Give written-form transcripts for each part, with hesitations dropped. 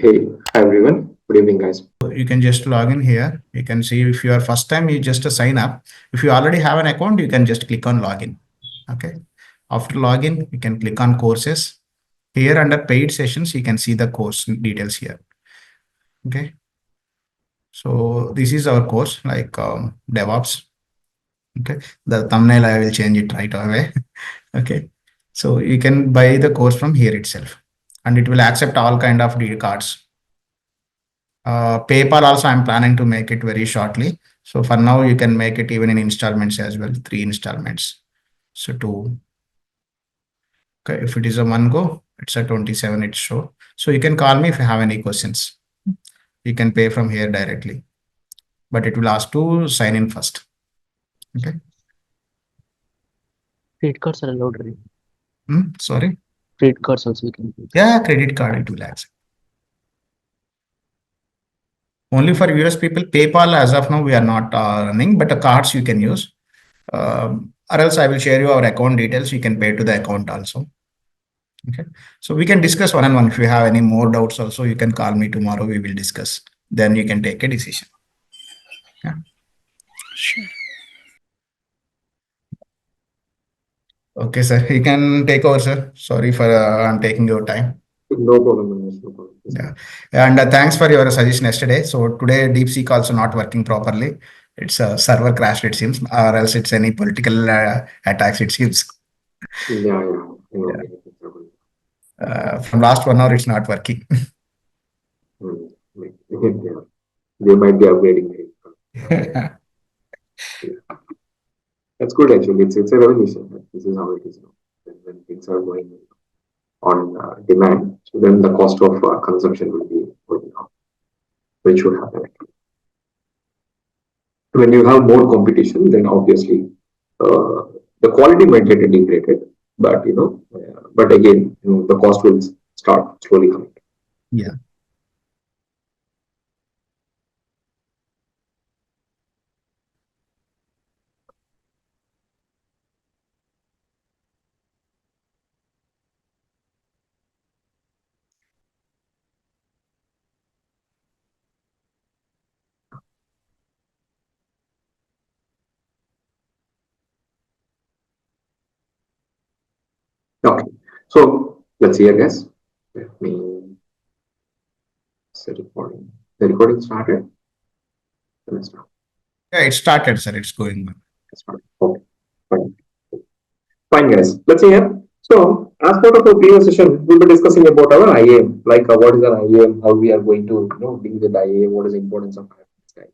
Hey, hi everyone. Good evening, guys. You can just log in here. You can see if you are first time, you just sign up. If you already have an account, you can just click on login. Okay. After login, you can click on courses. Here under paid sessions, you can see the course details here. Okay. So this is our course like DevOps. Okay. The thumbnail, I will change it right away. Okay. So you can buy the course from here itself and it will accept all kind of cards. PayPal also I'm planning to make it very shortly. So for now, you can make it even in installments as well, 3 installments. So two, okay, if it is a one go, it's a 27, it's show. So you can call me if you have any questions. You can pay from here directly, but it will ask to sign in first. Okay. Credit cards are allowed, right? Sorry. Credit cards also we can use. Yeah, credit card it will accept. Only for US people, PayPal as of now we are not running, but the cards you can use. Or else I will share you our account details. You can pay to the account also. Okay. So we can discuss one on one. If you have any more doubts also, you can call me tomorrow. We will discuss. Then you can take a decision. Yeah. Sure. Okay, sir. You can take over, sir. Sorry for I'm taking your time. No problem, Manish, no problem. Yeah. And thanks for your suggestion yesterday. So today DeepSeek also not working properly. It's a server crashed, it seems, or else it's any political attacks, it seems. Yeah. Yeah. From last 1 hour, it's not working. Yeah. They might be upgrading it. Yeah. That's good actually. It's a revolution. This is how it is now. When things are going on demand, so then the cost of consumption will be going up, which should happen. When you have more competition, then obviously the quality might get degraded, but but again, the cost will start slowly coming. Yeah. Okay, so let's see, I guess. Let me set recording. The recording started. Let's start. Yeah, it started, sir. It's going on. Okay, fine. Fine, guys. Let's see here. So, as part of our previous session, we'll be discussing about our IAM, like what is an IAM, how we are going to deal with IAM, what is the importance of IAM,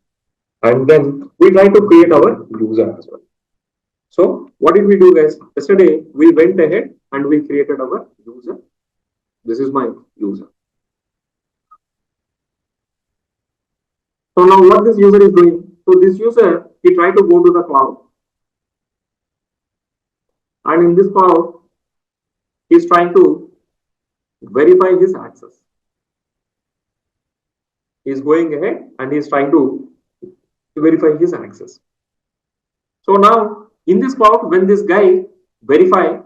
and then we try to create our user as well. So, what did we do, guys? Yesterday, we went ahead and we created our user. This is my user. So now what this user is doing? So this user, he tried to go to the cloud. And in this cloud, he is trying to verify his access. He is going ahead and he is trying to verify his access. So now in this cloud, when this guy verify,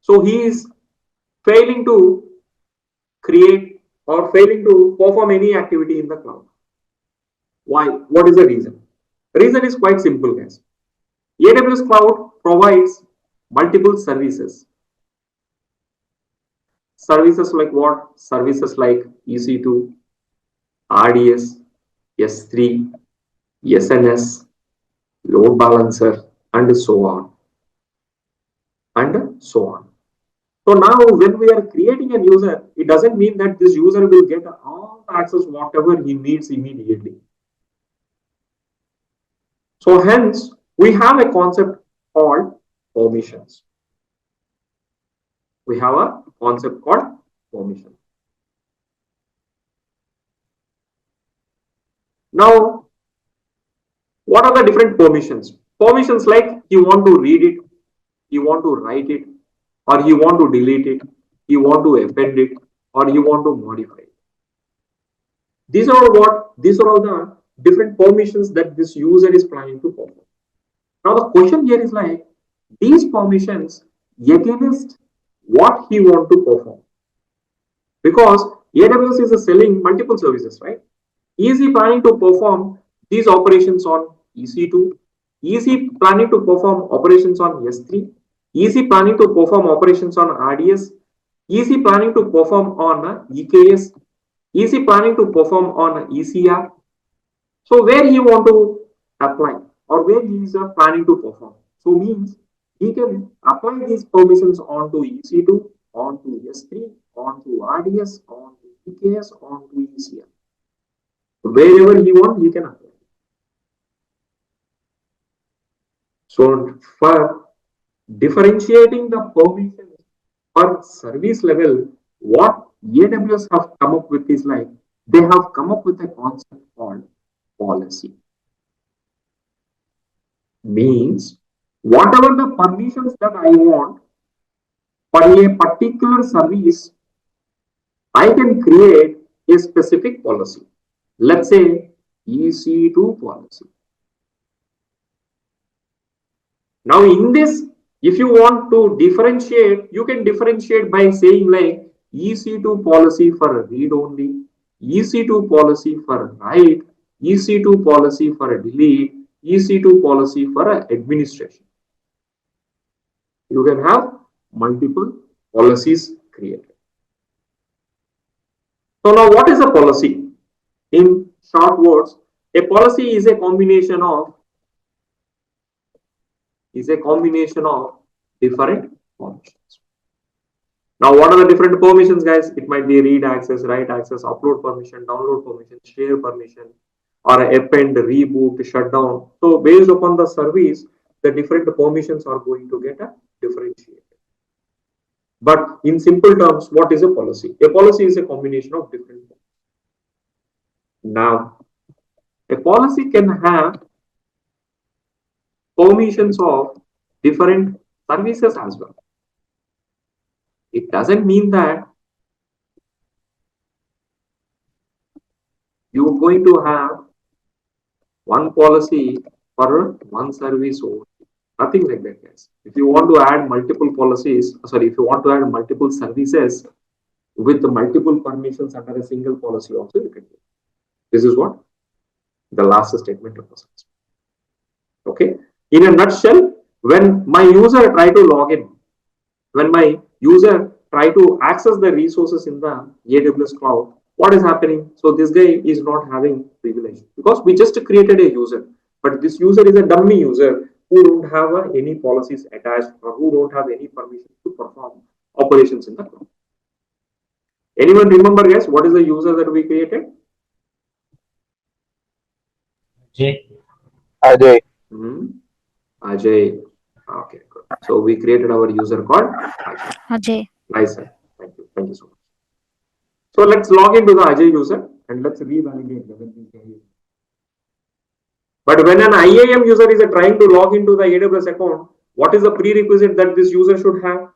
so he is failing to create or failing to perform any activity in the cloud. Why? What is the reason? The reason is quite simple, guys. AWS Cloud provides multiple services. Services like what? Services like EC2, RDS, S3, SNS, load balancer, and so on. And so on. So now when we are creating a user, it doesn't mean that this user will get all the access whatever he needs immediately. So hence, we have a concept called permissions. We have a concept called permission. Now, what are the different permissions? Permissions like you want to read it, you want to write it, or you want to delete it, you want to append it, or you want to modify it. These are what? These are all the different permissions that this user is planning to perform. Now the question here is like, these permissions against what he want to perform. Because AWS is selling multiple services, right? Is he planning to perform these operations on EC2? Is he planning to perform operations on S3? Is he planning to perform operations on RDS? Is he planning to perform on EKS? Is he planning to perform on ECR? So where he want to apply or where he is planning to perform. So means he can apply these permissions onto EC2, onto S3, onto RDS, onto EKS, onto ECR. Wherever he want, he can apply. So for differentiating the permissions per service level, what AWS have come up with is like they have come up with a concept called policy. Means whatever the permissions that I want for a particular service, I can create a specific policy. Let's say EC2 policy. Now in this, if you want to differentiate, you can differentiate by saying like EC2 policy for read only, EC2 policy for write, EC2 policy for delete, EC2 policy for administration. You can have multiple policies created. So now what is a policy? In short words, a policy is a combination of different permissions. Now, what are the different permissions, guys? It might be read access, write access, upload permission, download permission, share permission, or append, reboot, shutdown. So, based upon the service, the different permissions are going to get differentiated. But in simple terms, what is a policy? A policy is a combination of different. Now, a policy can have permissions of different services as well. It doesn't mean that you're going to have one policy for one service only. Nothing like that, guys. If you want to add multiple policies, sorry, if you want to add multiple services with multiple permissions under a single policy also, you can do. This is what the last statement represents. Okay. In a nutshell, when my user try to log in, when my user try to access the resources in the AWS cloud, what is happening? So this guy is not having privilege because we just created a user, but this user is a dummy user who don't have any policies attached or who don't have any permission to perform operations in the cloud. Anyone remember, guys, what is the user that we created? Ajay. Ajay. Okay, good. So we created our user called Ajay. Nice, sir. Thank you. Thank you so much. So let's log into the Ajay user and let's revalidate whether this guy is. But when an IAM user is trying to log into the AWS account, what is the prerequisite that this user should have?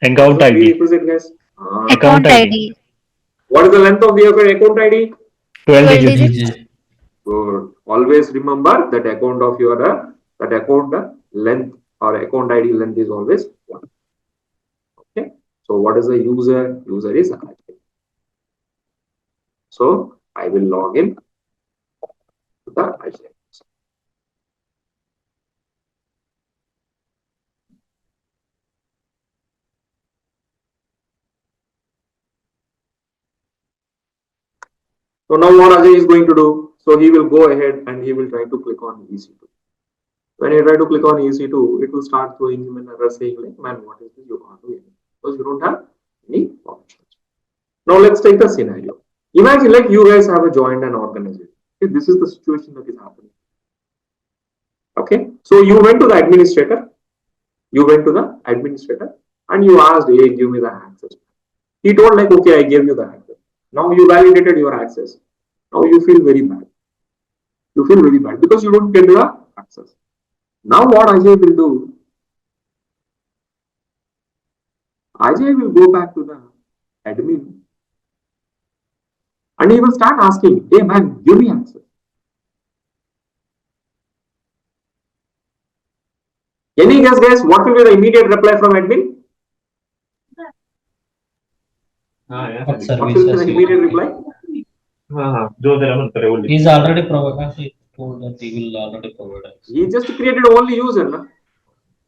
Account ID. Prerequisite, guys? Account ID. What is the length of your account ID? 12 digits. digits. Good. Always remember that account of your account length or account ID length is always 1. Okay. So what is the user? User is Ajay. So I will log in to the Ajay. So now what Ajay is going to do? So he will go ahead and he will try to click on EC2. When you try to click on EC2, it will start throwing him an error saying like, man, what is this? You can't do anything because you don't have any options. Now let's take the scenario. Imagine like you guys have joined an organization. Okay, this is the situation that is happening. Okay, so you went to the administrator. And you asked, hey, give me the access. He told like, okay, I gave you the access. Now you validated your access. Now you feel very bad. You feel very bad because you don't get the access. Now what Ajay will do? Ajay will go back to the admin and he will start asking, hey man, give me access. Any guess what will be the immediate reply from admin? What What will services the you immediate need? reply? He's already provided. He told that he will already provide us. He just created only user, na?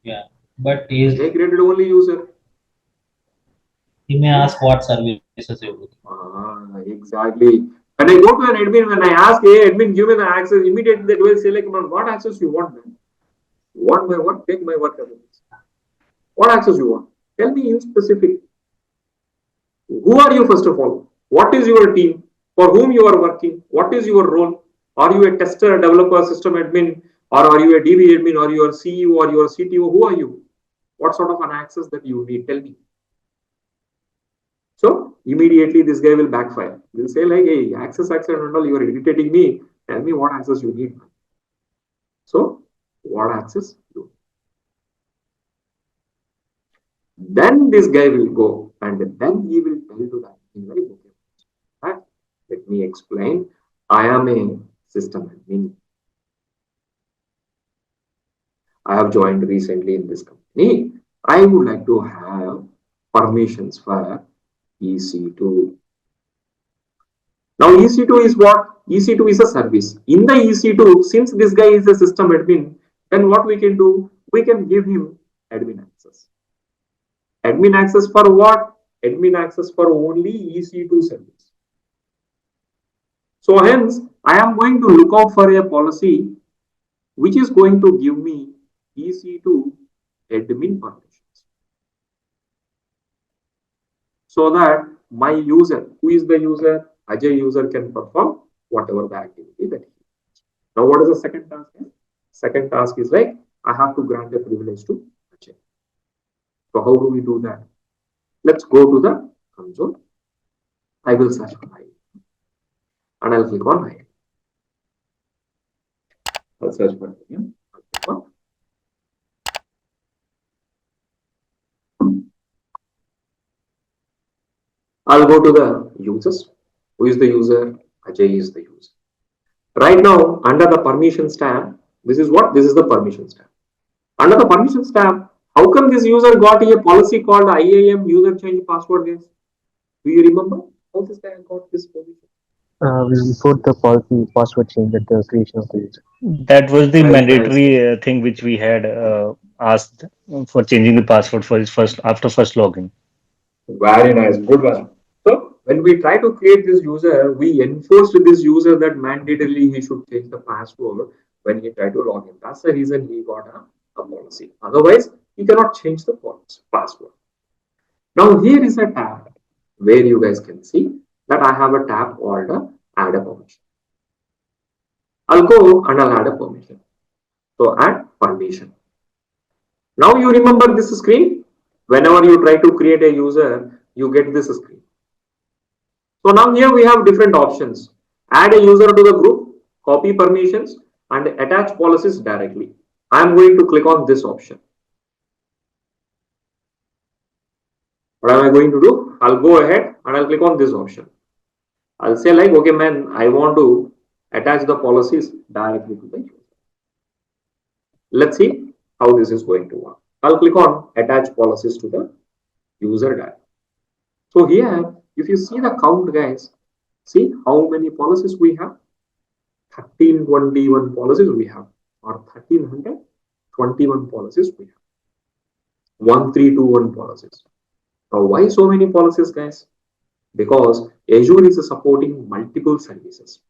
Yeah, but he's, They created only user. he may ask what services you need. Exactly. When I go to an admin, when I ask, hey, admin, give me the access, immediately they will say, like, "Man, what access you want, man? Want my what? Take my work abilities. What access you want? Tell me in specific. Who are you, first of all? What is your team? For whom you are working? What is your role? Are you a tester, a developer, system admin, or are you a DB admin, or you are CEO, or you are CTO? Who are you? What sort of an access that you need? Tell me. So immediately this guy will backfire. He'll say like, hey, access and all, you are irritating me. Tell me what access you need. So what access you need. Then this guy will go and then he will tell to that in very okay. Right? Let me explain. I am a system admin. I have joined recently in this company. I would like to have permissions for EC2. Now EC2 is what? EC2 is a service. In the EC2, since this guy is a system admin, then what we can do? We can give him admin access. Admin access for what? Admin access for only EC2 service. So hence, I am going to look out for a policy which is going to give me EC2 admin permissions. So that my user, who is the user? Ajay user can perform whatever the activity that he wants. Now, what is the second task? Second task is like, I have to grant a privilege to Ajay. So how do we do that? Let's go to the console. I will search for IAM and I'll click on IAM. I'll search for IAM. I'll go to the users. Who is the user? Ajay is the user. Right now, under the permissions tab, this is what? This is the permissions tab. Under the permissions tab, how come this user got a policy called IAM user change password? Guys, do you remember how this guy got this permission? Before the policy password change at the creation of the user. That was the Very nice. mandatory thing which we had asked for changing the password for his first after first login. Very nice, good one. So when we try to create this user, we enforced this user that mandatorily he should change the password when he tried to log in. That's the reason he got a policy. Otherwise, he cannot change the password. Now here is a tab where you guys can see that I have a tab called add a permission. I'll go and I'll add a permission. So add permission. Now you remember this screen? Whenever you try to create a user, you get this screen. So now here we have different options. Add a user to the group, copy permissions, and attach policies directly. I am going to click on this option. What am I going to do? I'll go ahead and I'll click on this option. I'll say like, okay, man, I want to attach the policies directly to the user. Let's see how this is going to work. I'll click on attach policies to the user data. So here, if you see the count, guys, see how many policies we have? 1321 policies we have, or 1321 policies we have. 1321 policies. Now, why so many policies, guys? Because Azure is supporting multiple services.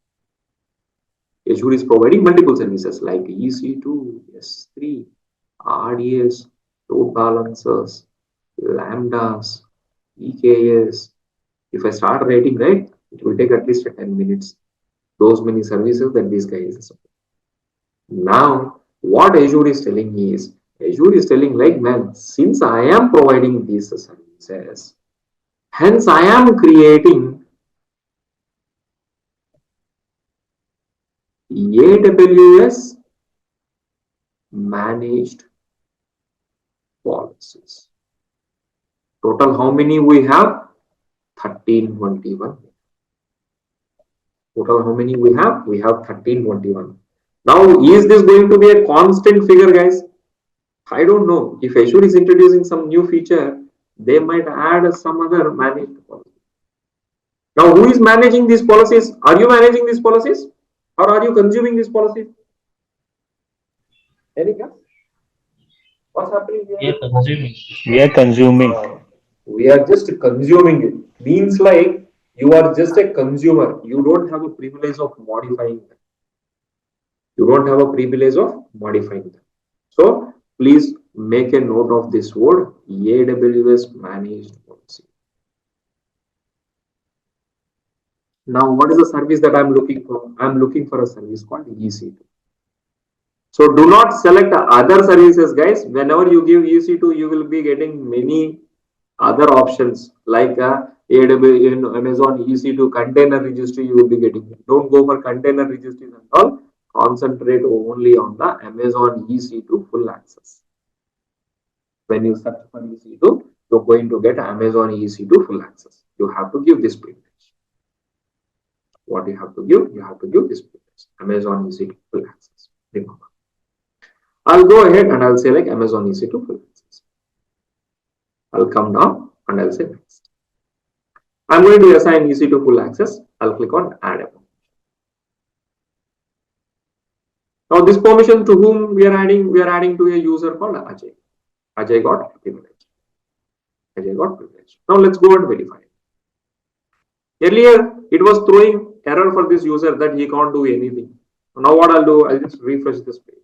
Azure is providing multiple services like EC2, S3, RDS, load balancers, lambdas, EKS. If I start writing, right, it will take at least 10 minutes. Those many services that this guy is supporting. Now, what Azure is telling is, Azure is telling like, man, since I am providing these services, hence I am creating AWS managed policies. Total how many we have? 1321. Total how many we have? We have 1321. Now, is this going to be a constant figure, guys? I don't know. If Azure is introducing some new feature, they might add some other managed policy. Now, who is managing these policies? Are you managing these policies or are you consuming these policies? Any guess? What's happening here? We are consuming. We are consuming. We are just consuming it. Means like you are just a consumer. You don't have a privilege of modifying them. You don't have a privilege of modifying them. So please make a note of this word, AWS managed policy. Now, what is the service that I'm looking for? I'm looking for a service called EC2. So do not select other services, guys. Whenever you give EC2, you will be getting many other options like AWS in Amazon EC2 container registry. You will be getting. Don't go for container registries and all. Concentrate only on the Amazon EC2 full access. When you search for EC2, you're going to get Amazon EC2 full access. You have to give this privilege. What you have to give? You have to give this privilege. Amazon EC2 full access. Remember. I'll go ahead and I'll say like Amazon EC2 full access. I'll come down and I'll say next. I'm going to assign EC2 full access. I'll click on add a permission. Now this permission to whom we are adding? We are adding to a user called Ajay. Ajay got privilege. Ajay got privilege. Now let's go and verify. Earlier it was throwing error for this user that he can't do anything. Now what I'll do? I'll just refresh this page.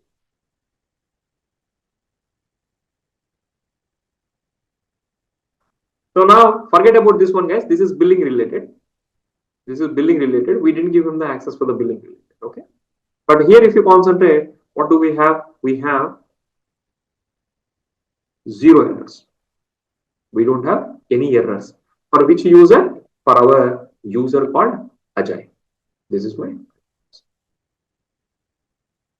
So now forget about this one, guys. This is billing related. This is billing related. We didn't give him the access for the billing related. Okay. But here, if you concentrate, what do we have? We have 0 errors. We don't have any errors. For which user? For our user called Ajay. This is why.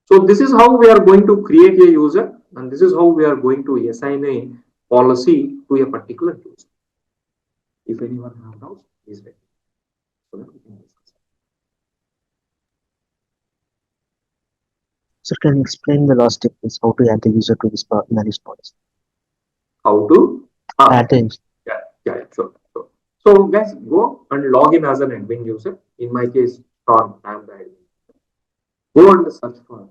So this is how we are going to create a user, and this is how we are going to assign a policy to a particular user. If anyone has doubts, please let me know so that we can discuss. Sir, can you explain the last step is how to add the user to this managed policy? How to Add the sure. So guys, go and log in as an admin user. In my case, Shaan, I am the admin. Go and search for.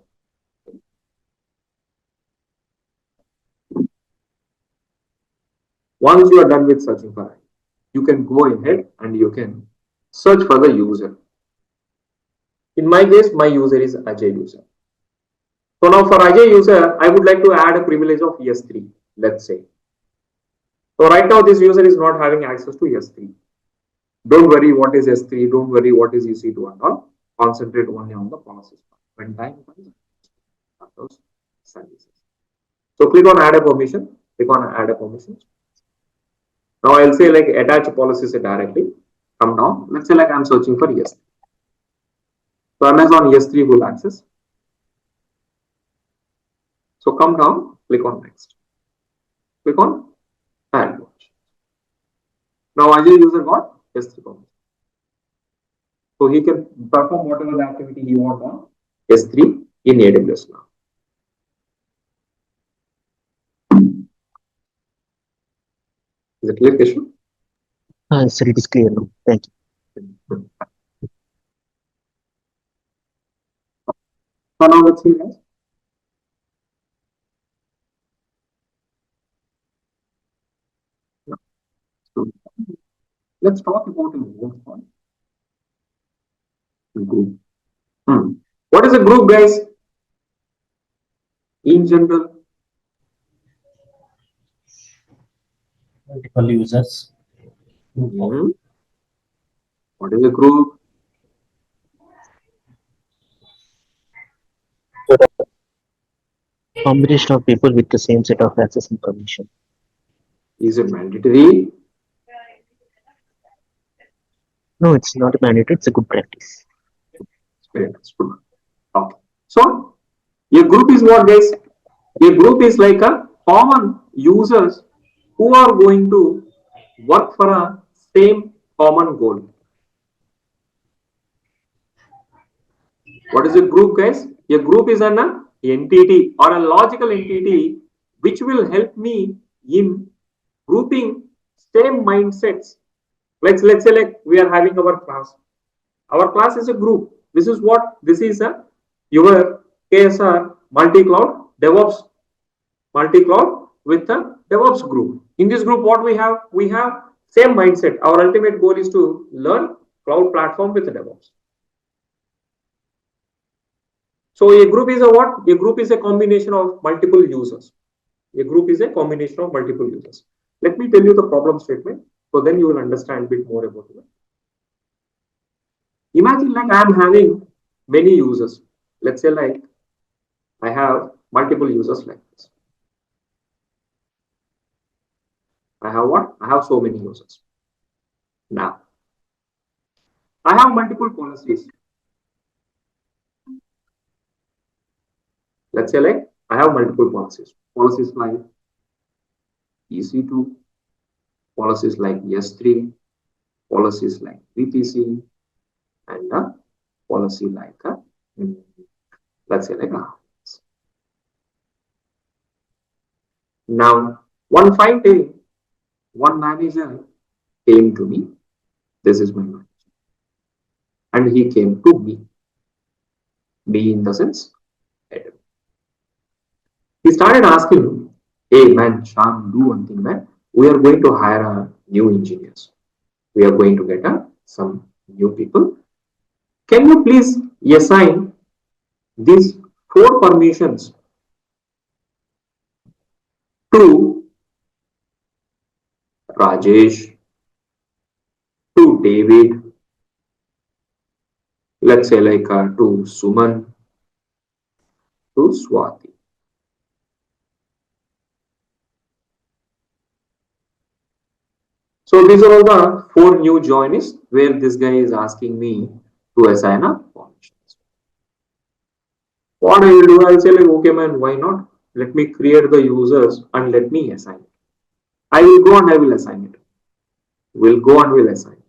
Once you are done with searching for it, you can go ahead and you can search for the user. In my case, my user is Ajay user. So now for Ajay user, I would like to add a privilege of S3, let's say. So right now this user is not having access to S3. Don't worry what is S3, don't worry what is EC2 and all. Concentrate only on the policies. When time comes, those services. So click on add a permission, click on add a permission. Now I'll say like attach policies directly. Come down. Let's say like I'm searching for S3. So Amazon S3 full access. So come down, click on next. Click on add watch. Now Ajay user got S3 permission. So he can perform whatever the activity he wants on S3 in AWS now. Is it clear, Keshav? sir, it is clear now. Thank you. So now let's see, guys. So let's talk about a group. Group. What is a group, guys? In general, Multiple users. what is a group? Combination of people with the same set of access and permission. Is it mandatory? No, it's not mandatory. It's a good practice. Okay. So a group is what, guys? A group is like a common users who are going to work for a same common goal. What is a group, guys? A group is an entity or a logical entity which will help me in grouping same mindsets Let's say like we are having our class. Our class is a group. This is what this is a your KSR multi-cloud DevOps multi-cloud with a DevOps group. In this group, what we have? We have same mindset. Our ultimate goal is to learn cloud platform with DevOps. So a group is a what? A group is a combination of multiple users. A group is a combination of multiple users. Let me tell you the problem statement, so then you will understand a bit more about it. Imagine like I am having many users. Let's say like I have multiple users like this. I have what? I have so many users. Now, I have multiple policies. Let's say like I have multiple policies. Policies like EC2, policies like S3, policies like VPC, and a policy like let's say like now one fine day, one manager came to me. This is my manager, and he came to me. Me in the sense, he started asking, "Hey man, Shaan, do one thing, man. We are going to hire new engineers. We are going to get some new people. Can you please assign these 4 permissions to Rajesh, to David, let's say like to Suman, to Swati." So these are all the 4 new joinees where this guy is asking me to assign a permissions. What I will do, I'll say like, okay man, why not? Let me create the users and let me assign it. I will go and I will assign it. We'll go and we'll assign.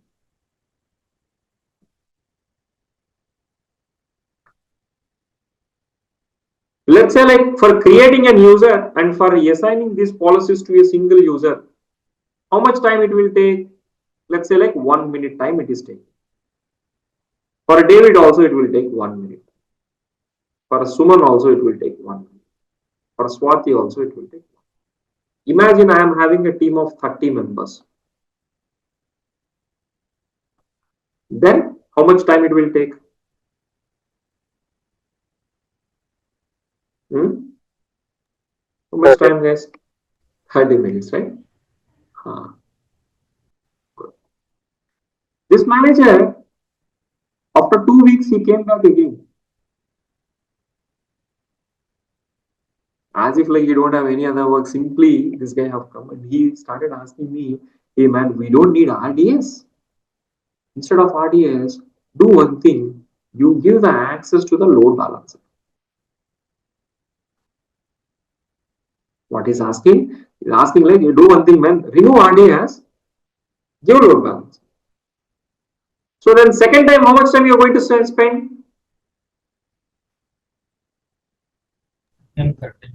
Let's say like for creating an user and for assigning these policies to a single user, how much time it will take? Let's say like 1 minute time it is taking. For David also it will take 1 minute. For Suman also it will take 1 minute. For Swati also it will take 1 minute. Imagine I am having a team of 30 members. Then how much time it will take? How much time, guys? 30 minutes, right? Good. This manager, after 2 weeks, he came back again. As if like you don't have any other work. Simply, this guy have come and he started asking me, "Hey man, we don't need RDS. Instead of RDS, do one thing. You give the access to the load balancer." What he's asking? He's asking like, you do one thing, man. Remove RDS, give load balance. So then second time, how much time you're going to spend? 10:30.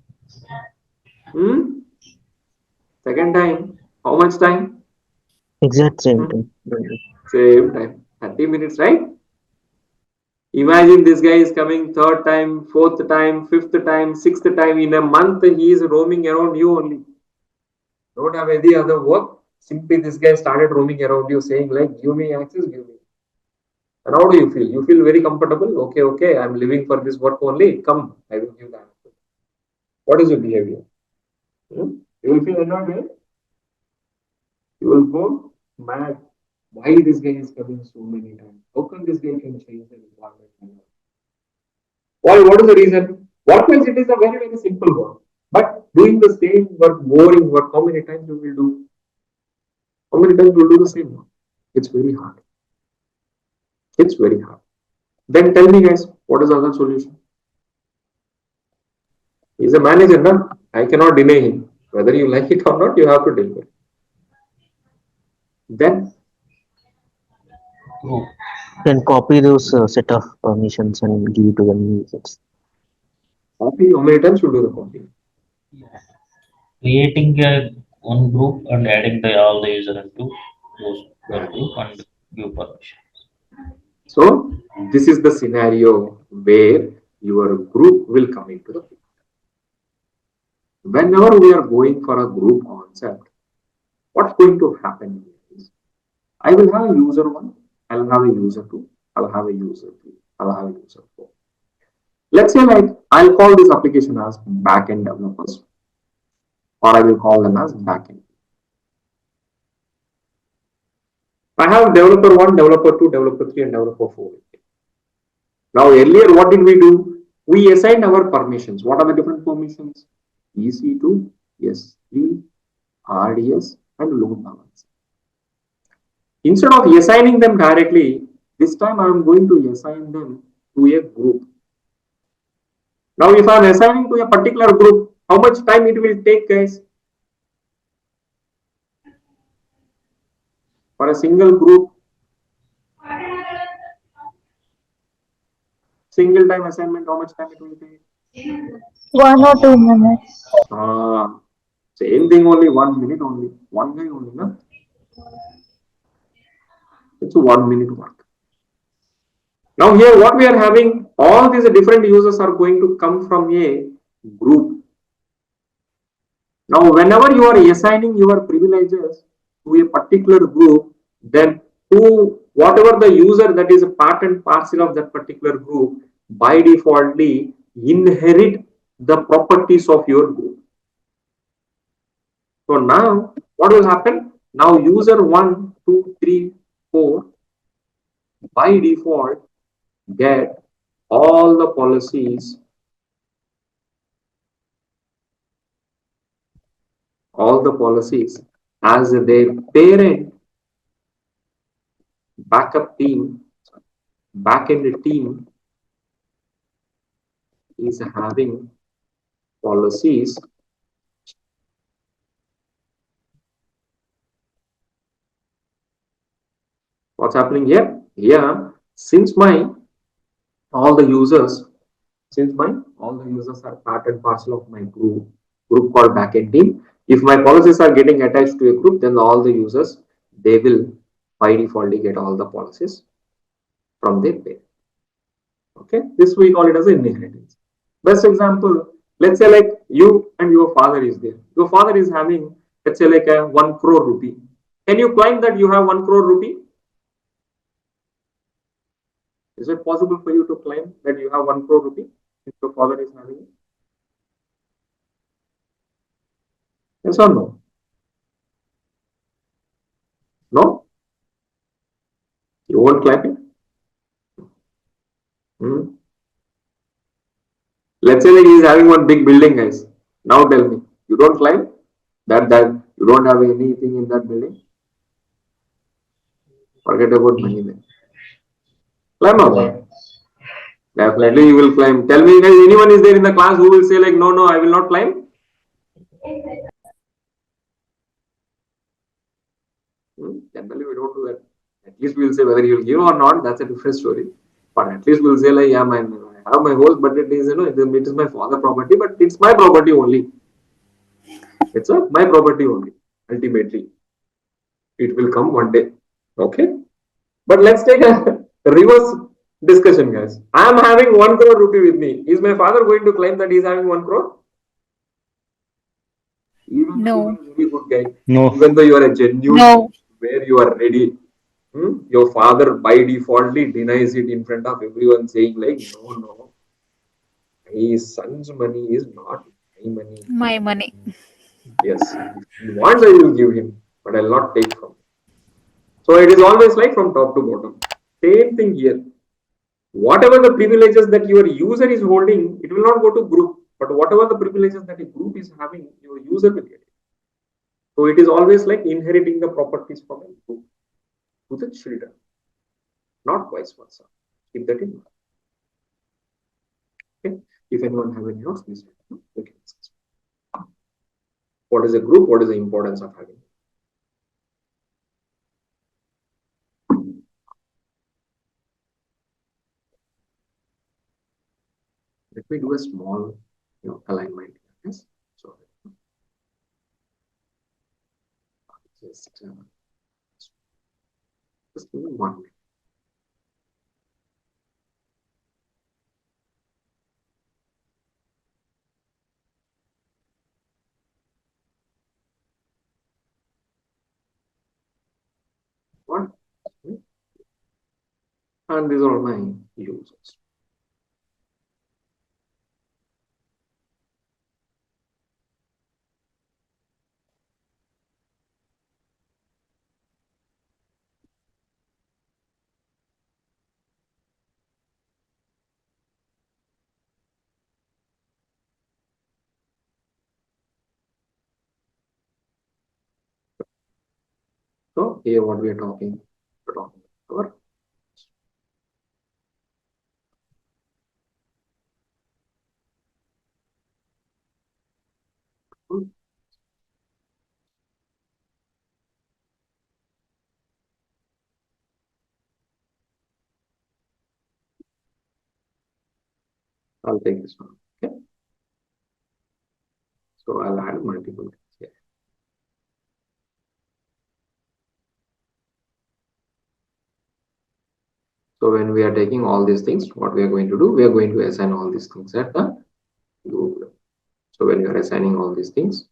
Second time, how much time? Exact same time. Same time, 30 minutes, right? Imagine this guy is coming 3rd time, 4th time, 5th time, 6th time. In a month, he is roaming around you only. Don't have any other work. Simply this guy started roaming around you saying like, give me access, give me. And how do you feel? You feel very comfortable? Okay, I'm living for this work only. Come, I will give that. What is your behavior? You will feel annoyed, right? You will go mad. Why this guy is coming so many times? How come this guy can change the requirement? Why? What is the reason? Work-wise, it is a very, very simple work. But doing the same work, boring work, how many times you will do? How many times you will do the same work? It's very hard. It's very hard. Then tell me, guys, what is the other solution? He's a manager, no? I cannot deny him. Whether you like it or not, you have to deal with it. Then Group. Can copy those set of permissions and give it to the new users. copy, how many times you do the copy? Creating one group and adding all the user into those value and give permission. So this is the scenario where your group will come into the picture. Whenever we are going for a group concept, what's going to happen is I will have a user one, I'll have a user two, I'll have a user three, I'll have a user four. Let's say like I'll call this application as backend developers, or I will call them as backend. I have developer one, developer two, developer three, and developer four. Now earlier, what did we do? We assigned our permissions. What are the different permissions? EC2, S3, RDS, and load balance. Instead of assigning them directly, this time I am going to assign them to a group. Now, if I am assigning to a particular group, how much time it will take, guys? For a single group, single time assignment, how much time it will take? 1 or 2 minutes. Same thing, only 1 minute only. One guy only, no? It's a 1 minute work. Now here what we are having, all these different users are going to come from a group. Now whenever you are assigning your privileges to a particular group, then whatever the user that is a part and parcel of that particular group, by defaultly inherit the properties of your group. So now what will happen? Now user 1, 2, 3, 4 by default get all the policies, as their parent backup team, backend team is having policies what's happening here? Here, since all the users are part and parcel of my group called backend team. If my policies are getting attached to a group, then all the users, they will by default get all the policies from their parent. Okay, this we call it as inheritance. Best example, let's say like you and your father is there. Your father is having, let's say like a 1 crore rupee. Can you claim that you have 1 crore rupee? Is it possible for you to claim that you have 1 crore rupee if your father is having it? Yes or no? No? You won't claim it? Let's say like he is having one big building, guys. Now tell me, you don't claim that you don't have anything in that building? Forget about money then. Claim or not? Definitely you will claim. Tell me guys, anyone is there in the class who will say like, no, I will not claim? Generally we don't do that. At least we will say whether you will give or not, that's a different story. But at least we will say like, yeah, I have my house, but it is, it is my father property, but it's my property only. It's my property only. Ultimately, it will come one day. Okay. But let's take a reverse discussion, guys. I am having 1 crore rupee with me. Is my father going to claim that he is having 1 crore? Even though you are No. a very good guy, No. even though you are a genuine, No. where you are ready, your father by defaultly denies it in front of everyone, saying like, no, his son's money is not my money. My money. Yes, if he wants, I will give him, but I'll not take from him. So it is always like from top to bottom. Same thing here. Whatever the privileges that your user is holding, it will not go to group. But whatever the privileges that a group is having, your user will get it. So it is always like inheriting the properties from a group to the children, not vice versa. Keep that in mind. Okay. If anyone have any notes, please we can discuss. What is a group? What is the importance of having? Let me do a small, alignment. Yes. So just Just give me 1 minute. What? And these are my users. So here what we're talking about. I'll take this one. Okay. So I'll add multiple things here. So when we are taking all these things, what we are going to do, we are going to assign all these things at the group level. So when you are assigning all these things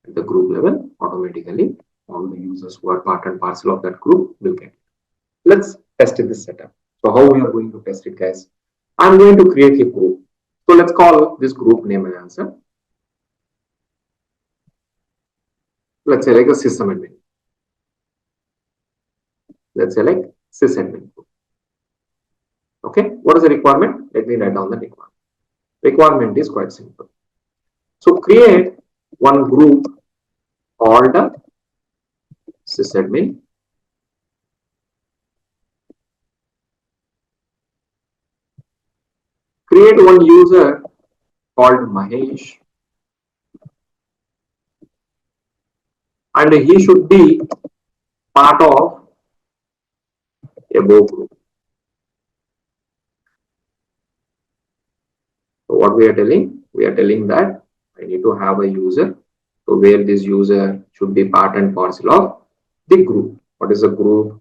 at the group level, automatically all the users who are part and parcel of that group will get it. Let's test this setup. So how we are going to test it, guys? I'm going to create a group. So let's call this group name and answer. Let's say like a system admin. Let's say like sysadmin group. Okay, what is the requirement? Let me write down the requirement. Requirement is quite simple. So create one group called sysadmin. Create one user called Mahesh, and he should be part of above group. So what we are telling? We are telling that I need to have a user. So where this user should be part and parcel of the group. What is the group?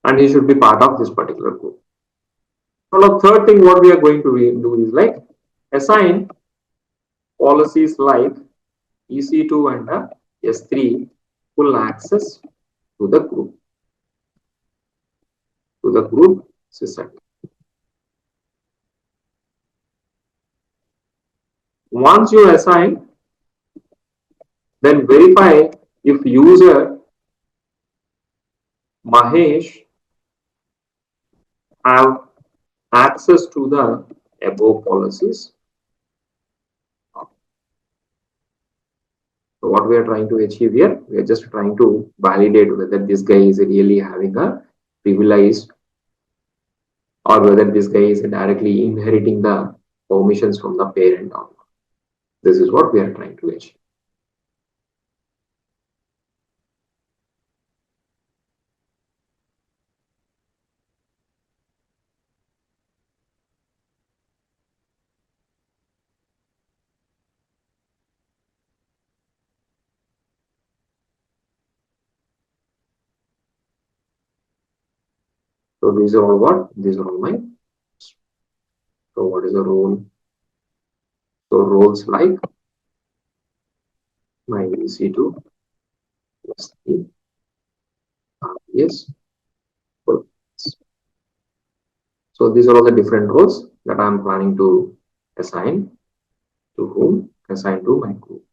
And he should be part of this particular group. So now third thing what we are going to do is like assign policies like EC2 and S3 full access to the group system. Once you assign, then verify if user Mahesh have access to the above policies. So what we are trying to achieve here, we are just trying to validate whether this guy is really having a privileged or whether this guy is directly inheriting the permissions from the parent or not. This is what we are trying to achieve. So these are all what? These are all my. So what is the role? So roles like my EC2, S3, yes. So these are all the different roles that I'm planning to assign to whom? Assign to my group.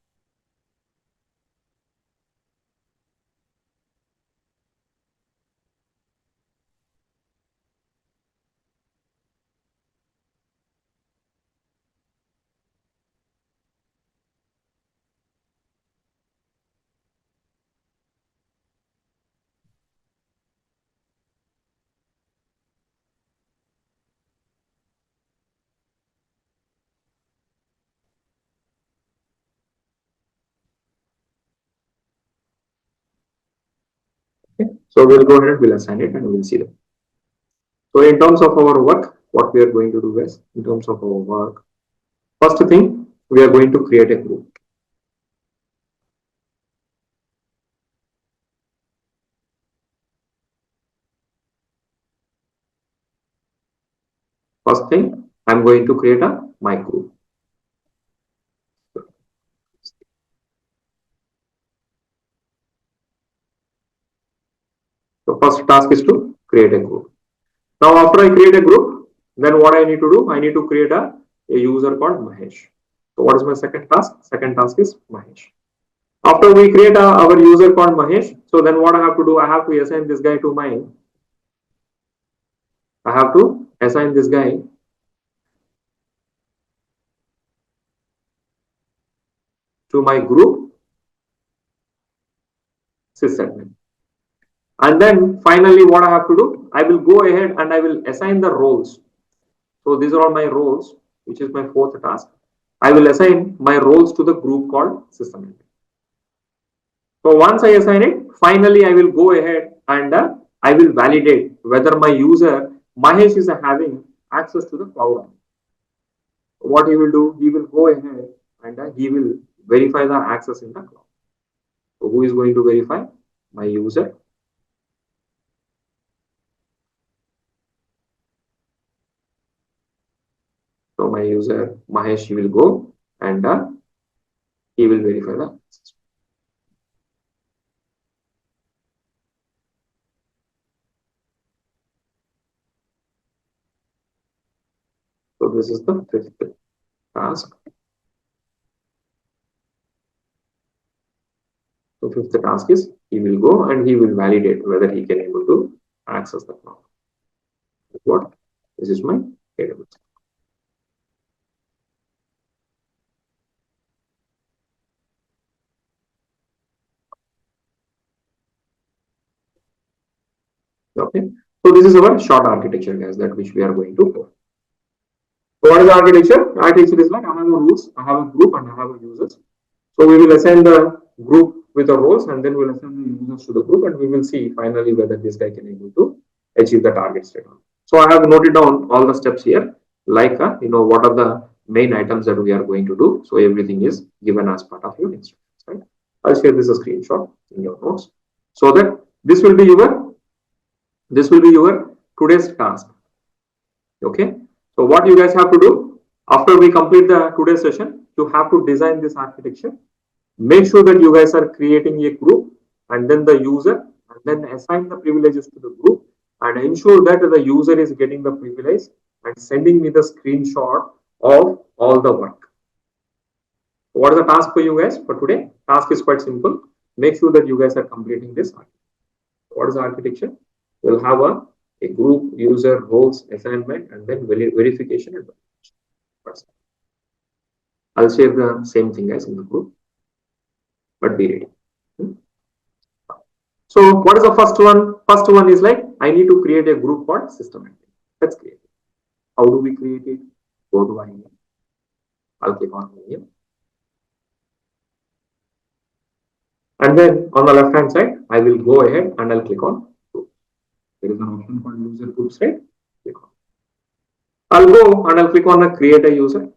Okay. So we'll go ahead, we'll assign it and we'll see them. So in terms of our work, what we are going to do is, in terms of our work, first thing, we are going to create a group. First thing, I'm going to create my group. The first task is to create a group. Now, after I create a group, then what I need to do? I need to create a user called Mahesh. So what is my second task? Second task is Mahesh. After we create our user called Mahesh, so then what I have to do? I have to assign this guy to my. I have to assign this guy to my group sysadmin. And then finally, what I have to do? I will go ahead and I will assign the roles. So these are all my roles, which is my fourth task. I will assign my roles to the group called sysadmin. So once I assign it, finally I will go ahead and I will validate whether my user Mahesh is having access to the cloud. What he will do, he will go ahead and he will verify the access in the cloud. So who is going to verify? My user. So my user Mahesh, he will go and he will verify the access. So this is the fifth task. So fifth task is he will go and he will validate whether he can able to access the cloud. What? This is my AWS. Okay. So this is our short architecture, guys, that which we are going to follow. So what is the architecture? Architecture is like I have a rules, I have a group, and I have a users. So we will assign the group with the roles, and then we'll assign the users to the group, and we will see finally whether this guy can able to achieve the target state. So I have noted down all the steps here, like what are the main items that we are going to do. So everything is given as part of your instructions, right? I'll share this a screenshot in your notes so that this will be your today's task. Okay. So what you guys have to do after we complete the today's session, you have to design this architecture. Make sure that you guys are creating a group and then the user, and then assign the privileges to the group and ensure that the user is getting the privilege and sending me the screenshot of all the work. What is the task for you guys for today? Task is quite simple. Make sure that you guys are completing this architecture. What is the architecture? We'll have a group, user, roles, assignment, and then verification and validation. I'll share the same thing as in the group, but be ready. So what is the first one? First one is like, I need to create a group called system admin. Let's create it. How do we create it? Go to IAM. I'll click on IAM. And then on the left hand side, I will go ahead and I'll click on group. There is an option called user groups, right? Click on. I'll go and I'll click on create a user.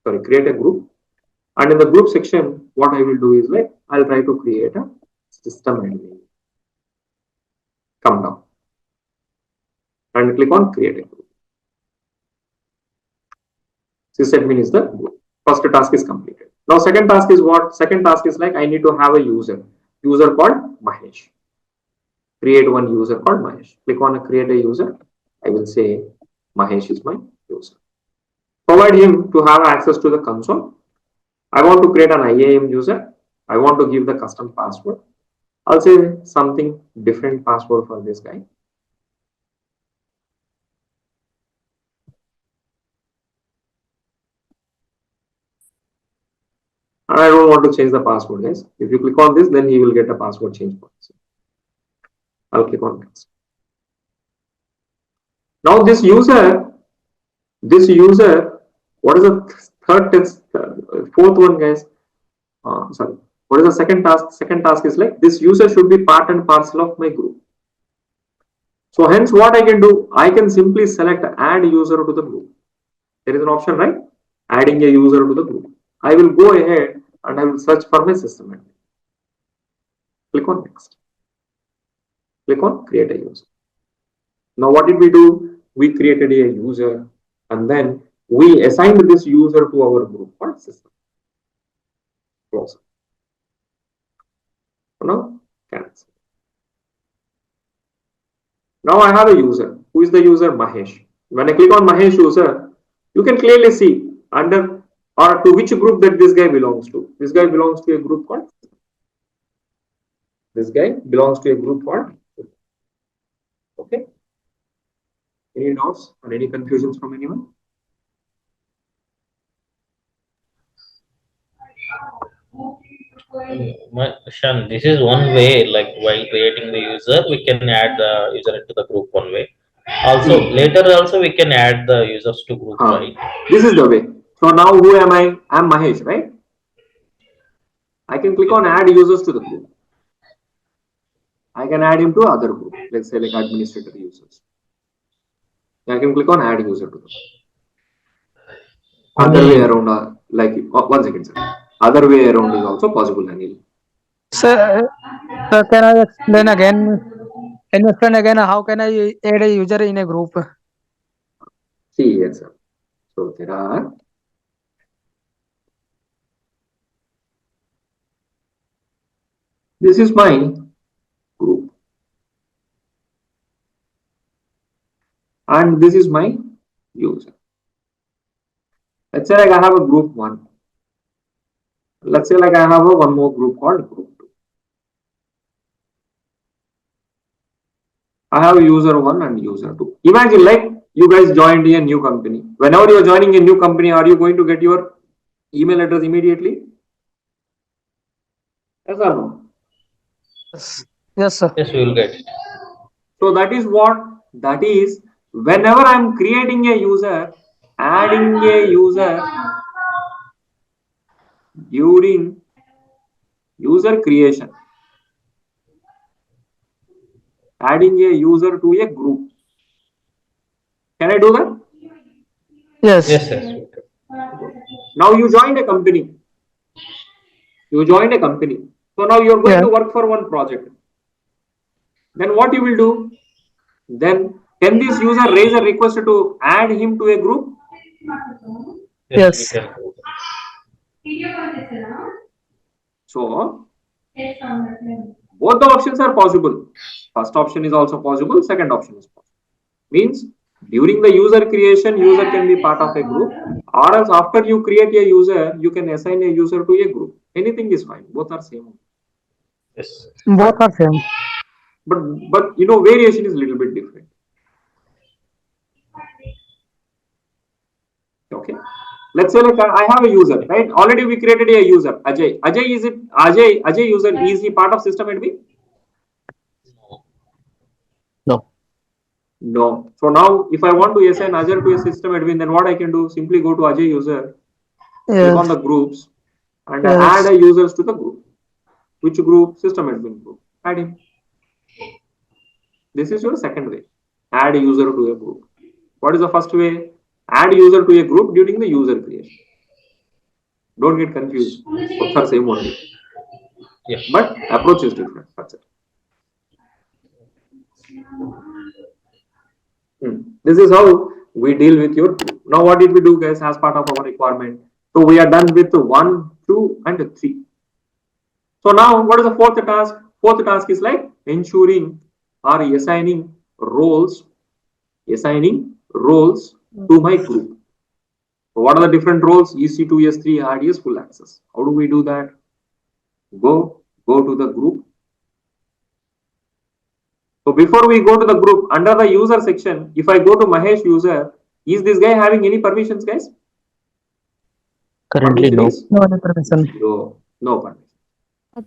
Sorry, create a group. And in the group section, what I will do is like, I'll try to create a system admin. Come down and click on create a group. Sysadmin is the group. First task is completed. Now second task is what? Second task is like I need to have a user called Mahesh. Create one user called Mahesh. Click on create a user. I will say Mahesh is my user. Provide him to have access to the console. I want to create an IAM user. I want to give the custom password. I'll say something different password for this guy. And I don't want to change the password, guys. If you click on this, then he will get a password change policy. I'll click on next. Now this user, what is the fourth one, guys? Sorry. What is the second task? Second task is like this user should be part and parcel of my group. So hence what I can do, I can simply select add user to the group. There is an option, right? Adding a user to the group. I will go ahead and I will search for my system admin. Click on next. Click on create a user. Now what did we do? We created a user and then we assigned this user to our group called system. Close. Now cancel. Now I have a user. Who is the user? Mahesh. When I click on Mahesh user, you can clearly see under or to which group that this guy belongs to. This guy belongs to a group called. This guy belongs to a group called. Okay. Any doubts or any confusions from anyone? Shaan, this is one way, like while creating the user, we can add the user into the group one way. Also, later also we can add the users to group, right? This is the way. So now who am I? I'm Mahesh, right? I can click on add users to the group. I can add him to other group. Let's say like administrator users. I can click on add user to the group. Other way around, like 1 second, sir. Other way around is also possible, Anil. Sir, can I explain again? Can you explain again how can I add a user in a group? See here, sir. So there are this is my group and this is my user. Let's say like I have a group 1. Let's say like I have a one more group called group 2. I have user 1 and user 2. Imagine like you guys joined a new company. Whenever you are joining a new company, are you going to get your email address immediately? Yes or no? Yes, sir. Yes, we will get it. So that is what, that is whenever I am creating a user, adding a user during user creation, adding a user to a group. Can I do that? Yes. Yes, yes. Now you joined a company. You joined a company. So now you are going to work for one project. Then what you will do? Then can this user raise a request to add him to a group? Yes. We can. So both the options are possible. First option is also possible. Second option is possible. Means during the user creation, user can be part of a group, or else after you create a user, you can assign a user to a group. Anything is fine. Both are same. Yes. Both are same. But you know, variation is a little bit different. Okay. Let's say like I have a user, right? Already we created a user, Ajay. Ajay user, is he part of system admin? No. No. So now if I want to assign Azure to a system admin, then what I can do? Simply go to Ajay user, click on the groups and add a users to the group. Which group? System admin group. Add him. This is your second way. Add a user to a group. What is the first way? Add user to a group during the user creation. Don't get confused. Both are same only. Yeah. But approach is different. That's it. This is how we deal with your group. Now what did we do, guys, as part of our requirement? So we are done with 1, 2 and 3. So now what is the fourth task? Fourth task is like ensuring or assigning roles to my group. So what are the different roles? EC2, S3, RDS, full access. How do we do that? Go to the group. So before we go to the group, under the user section, if I go to Mahesh user, is this guy having any permissions, guys? Currently, no. No permission. No permission.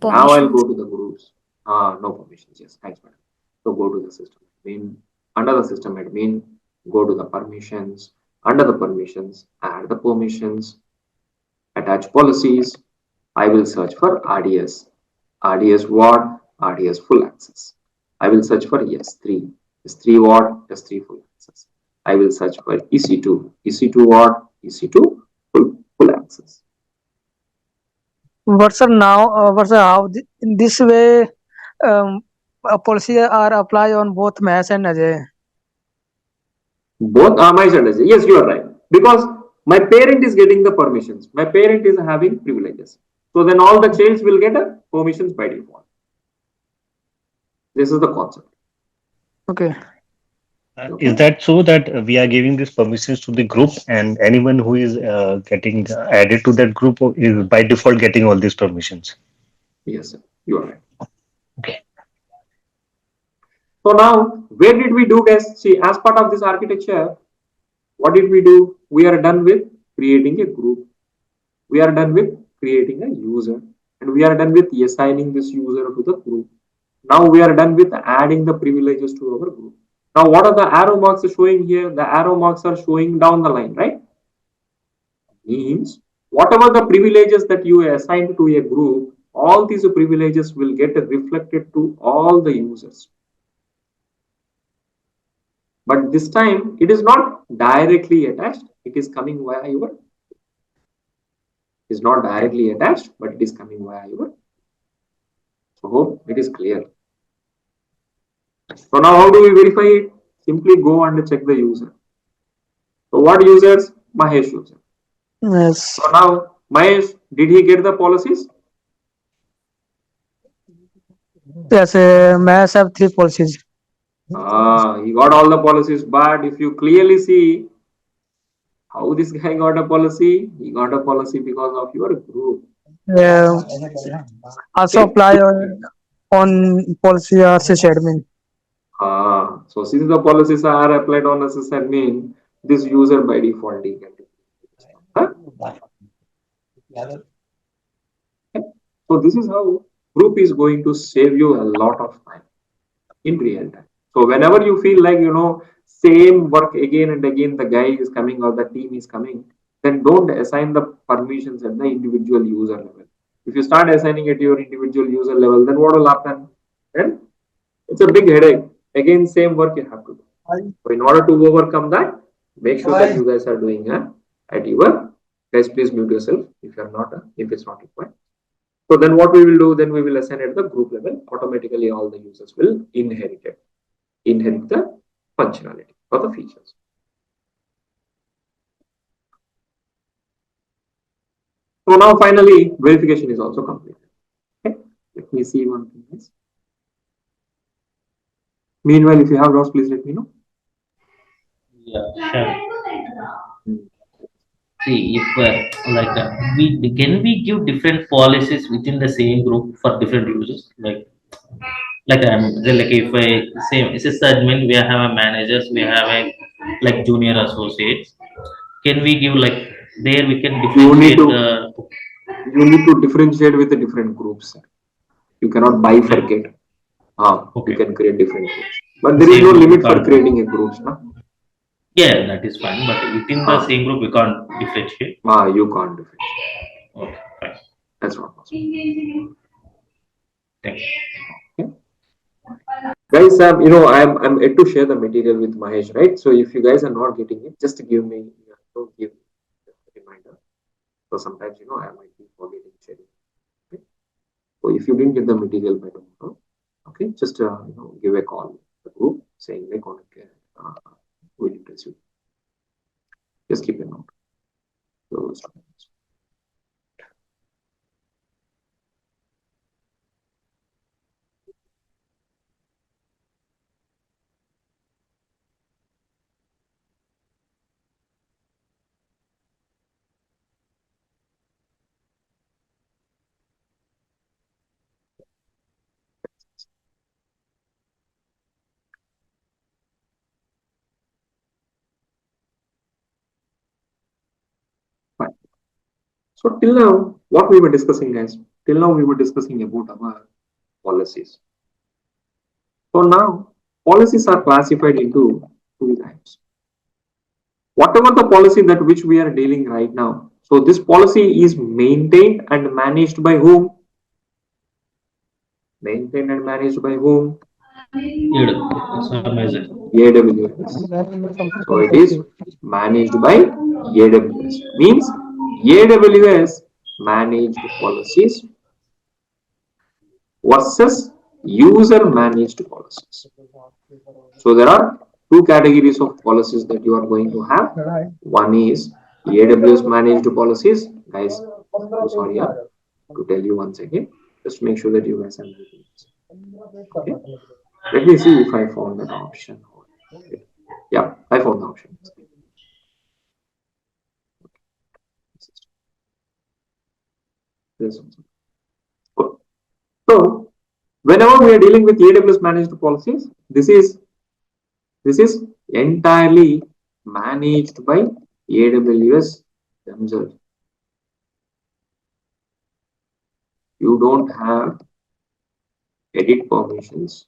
Now I'll go to the groups. No permissions. Yes, thanks, madam. So go to the system admin. Under the system admin, go to the permissions. Under the permissions, add the permissions. Attach policies. I will search for RDS. RDS what? RDS full access. I will search for S3. S3 what? S3 full access. I will search for EC2. EC2 what? EC2 full access. But sir, now, but sir, how in this way, a policy are apply on both Mahesh and Ajay. Both are my strategy. Yes, you are right. Because my parent is getting the permissions. My parent is having privileges. So then all the childs will get a permissions by default. This is the concept. Okay. Is that so that we are giving these permissions to the group, and anyone who is getting added to that group is by default getting all these permissions? Yes, sir. You are right. Okay. So now, where did we do, guys? See, as part of this architecture, what did we do? We are done with creating a group. We are done with creating a user. And we are done with assigning this user to the group. Now we are done with adding the privileges to our group. Now, what are the arrow marks showing here? The arrow marks are showing down the line, right? Means whatever the privileges that you assigned to a group, all these privileges will get reflected to all the users. But this time it is not directly attached, it is coming via your. It is not directly attached, but it is coming via your. So hope it is clear. So now how do we verify it? Simply go and check the user. So what users? Mahesh user. Yes. So now Mahesh, did he get the policies? Yes. Mahesh have 3 policies. He got all the policies, but if you clearly see how this guy got a policy, he got a policy because of your group. Also apply on policy sysadmin. So since the policies are applied on a sysadmin, this user by default he can. Huh? So this is how group is going to save you a lot of time in real time. So whenever you feel like same work again and again, the guy is coming or the team is coming, then don't assign the permissions at the individual user level. If you start assigning at your individual user level, then what will happen? Then it's a big headache. Again, same work you have to do. So in order to overcome that, make sure that you guys are doing at your guys. Please mute yourself if you are not if it's not required. So then what we will do? Then we will assign at the group level. Automatically, all the users will inherit the functionality or the features. So now finally, verification is also completed. Okay, let me see one thing else. Meanwhile, if you have doubts, please let me know. Yeah, sure. See, if can we give different policies within the same group for different users? Like if I say sysadmin, we have a managers, we have a junior associates. Can we give there we can differentiate you need to differentiate with the different groups. You cannot bifurcate. Okay. You can create different groups, but there is no limit for creating a groups. Yeah, that is fine. But within the same group, we can't differentiate. You can't differentiate. Okay, fine. That's not possible. Thank you. Okay. Guys, I'm yet to share the material with Mahesh, right? So if you guys are not getting it, just give me give a reminder. So sometimes I might be forgetting sharing. Okay? So if you didn't get the material by tomorrow, okay, just give a call to the group saying they will impress you. Just keep a note. Fine. So till now, what we were discussing, guys, till now we were discussing about our policies. So now policies are classified into 2 types. Whatever the policy that which we are dealing right now. So this policy is maintained and managed by whom? Maintained and managed by whom? It's amazing. AWS. So it is managed by AWS. Means AWS managed policies versus user managed policies. So there are two categories of policies that you are going to have. One is AWS managed policies. Guys, I'm sorry to tell you once again. Just make sure that you guys are making this. Okay. Let me see if I found that option. Yeah, I found the option. This one. Cool. So whenever we are dealing with AWS managed policies, this is entirely managed by AWS themselves. You don't have edit permissions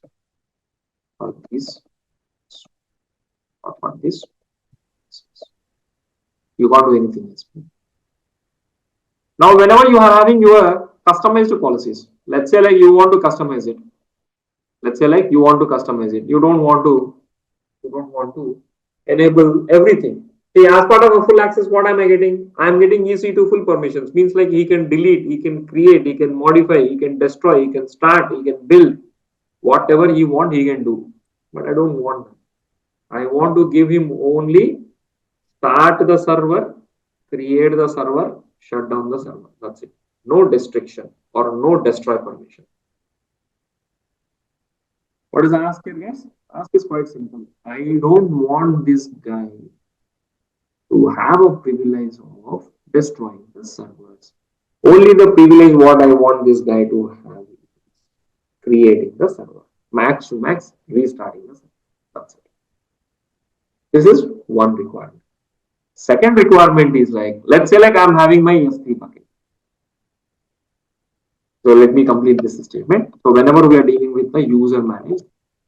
for this or for this. You can't do anything else. Now, whenever you are having your customized policies, let's say like you want to customize it. Let's say like you want to customize it. You don't want to enable everything. See, as part of a full access, what am I getting? I am getting EC2 full permissions. Means like he can delete, he can create, he can modify, he can destroy, he can start, he can build. Whatever he want, he can do. But I don't want that. I want to give him only start the server, create the server, shut down the server. That's it. No restriction or no destroy permission. What is the ask here, guys? Ask is quite simple. I don't want this guy to have a privilege of destroying the servers. Only the privilege what I want this guy to have is creating the server. Max to max, restarting the server. That's it. This is one requirement. Second requirement is like, let's say like I'm having my S3 bucket. So let me complete this statement. So whenever we are dealing with the user managed,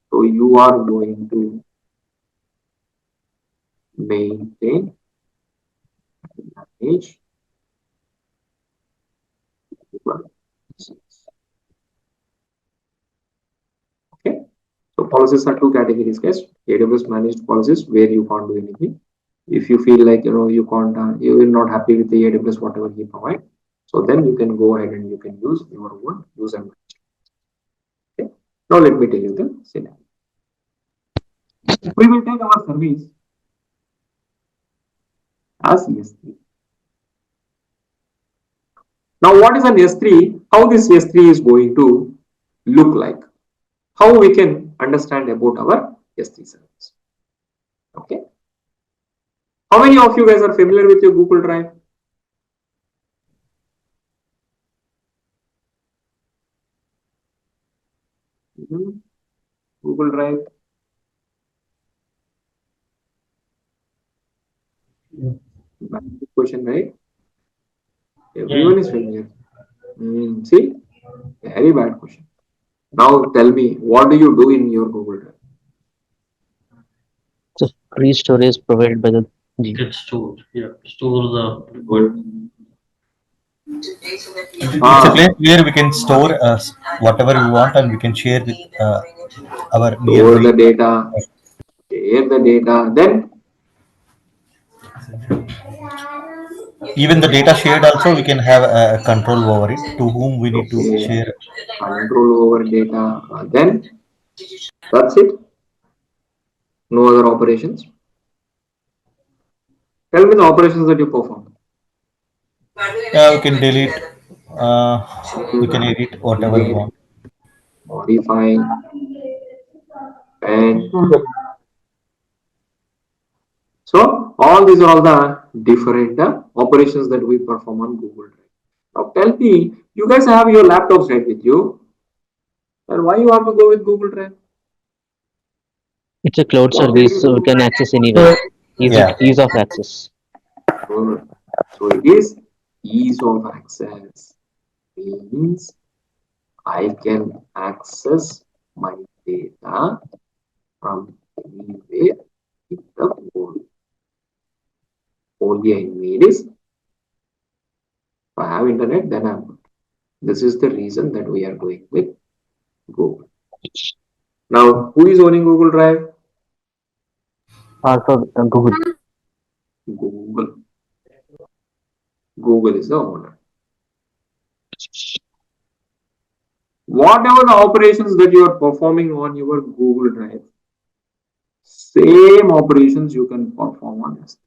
so you are going to maintain, manage, okay. So policies are two categories, guys. AWS managed policies where you can't do anything. If you feel like you can't, you will not happy with the AWS whatever he provide, so then you can go ahead and you can use your own user managed. Okay. Now let me tell you the scenario. We will take our service as S3. Now what is an S3? How this S3 is going to look like? How we can understand about our S3 service? Okay. How many of you guys are familiar with your Google Drive? Google Drive. Bad question, right? Everyone is familiar. See, very bad question. Now tell me, what do you do in your Google Drive? So free storage provided by the G. Get stored. Yeah, store the word. It's a place where we can store whatever we want and we can share with our Store nearby. the data, share the data, then Even the data shared also we can have a control over it to whom we need to share. Control over data, then that's it. No other operations. Tell me the operations that you perform. Yeah, we can delete, we can edit whatever we want. Modify, and so all these are all the different operations that we perform on Google Drive. Now tell me, you guys have your laptops right with you, and why you have to go with Google Drive? It's a cloud service, so we can access anywhere. Ease of access. So it is ease of access. Means I can access my data from anywhere in the world. Only I need is if I have internet, then I'm good. This is the reason that we are going with Google. Now, who is owning Google Drive? Also, Google. Google. Google is the owner. Whatever the operations that you are performing on your Google Drive, same operations you can perform on S3.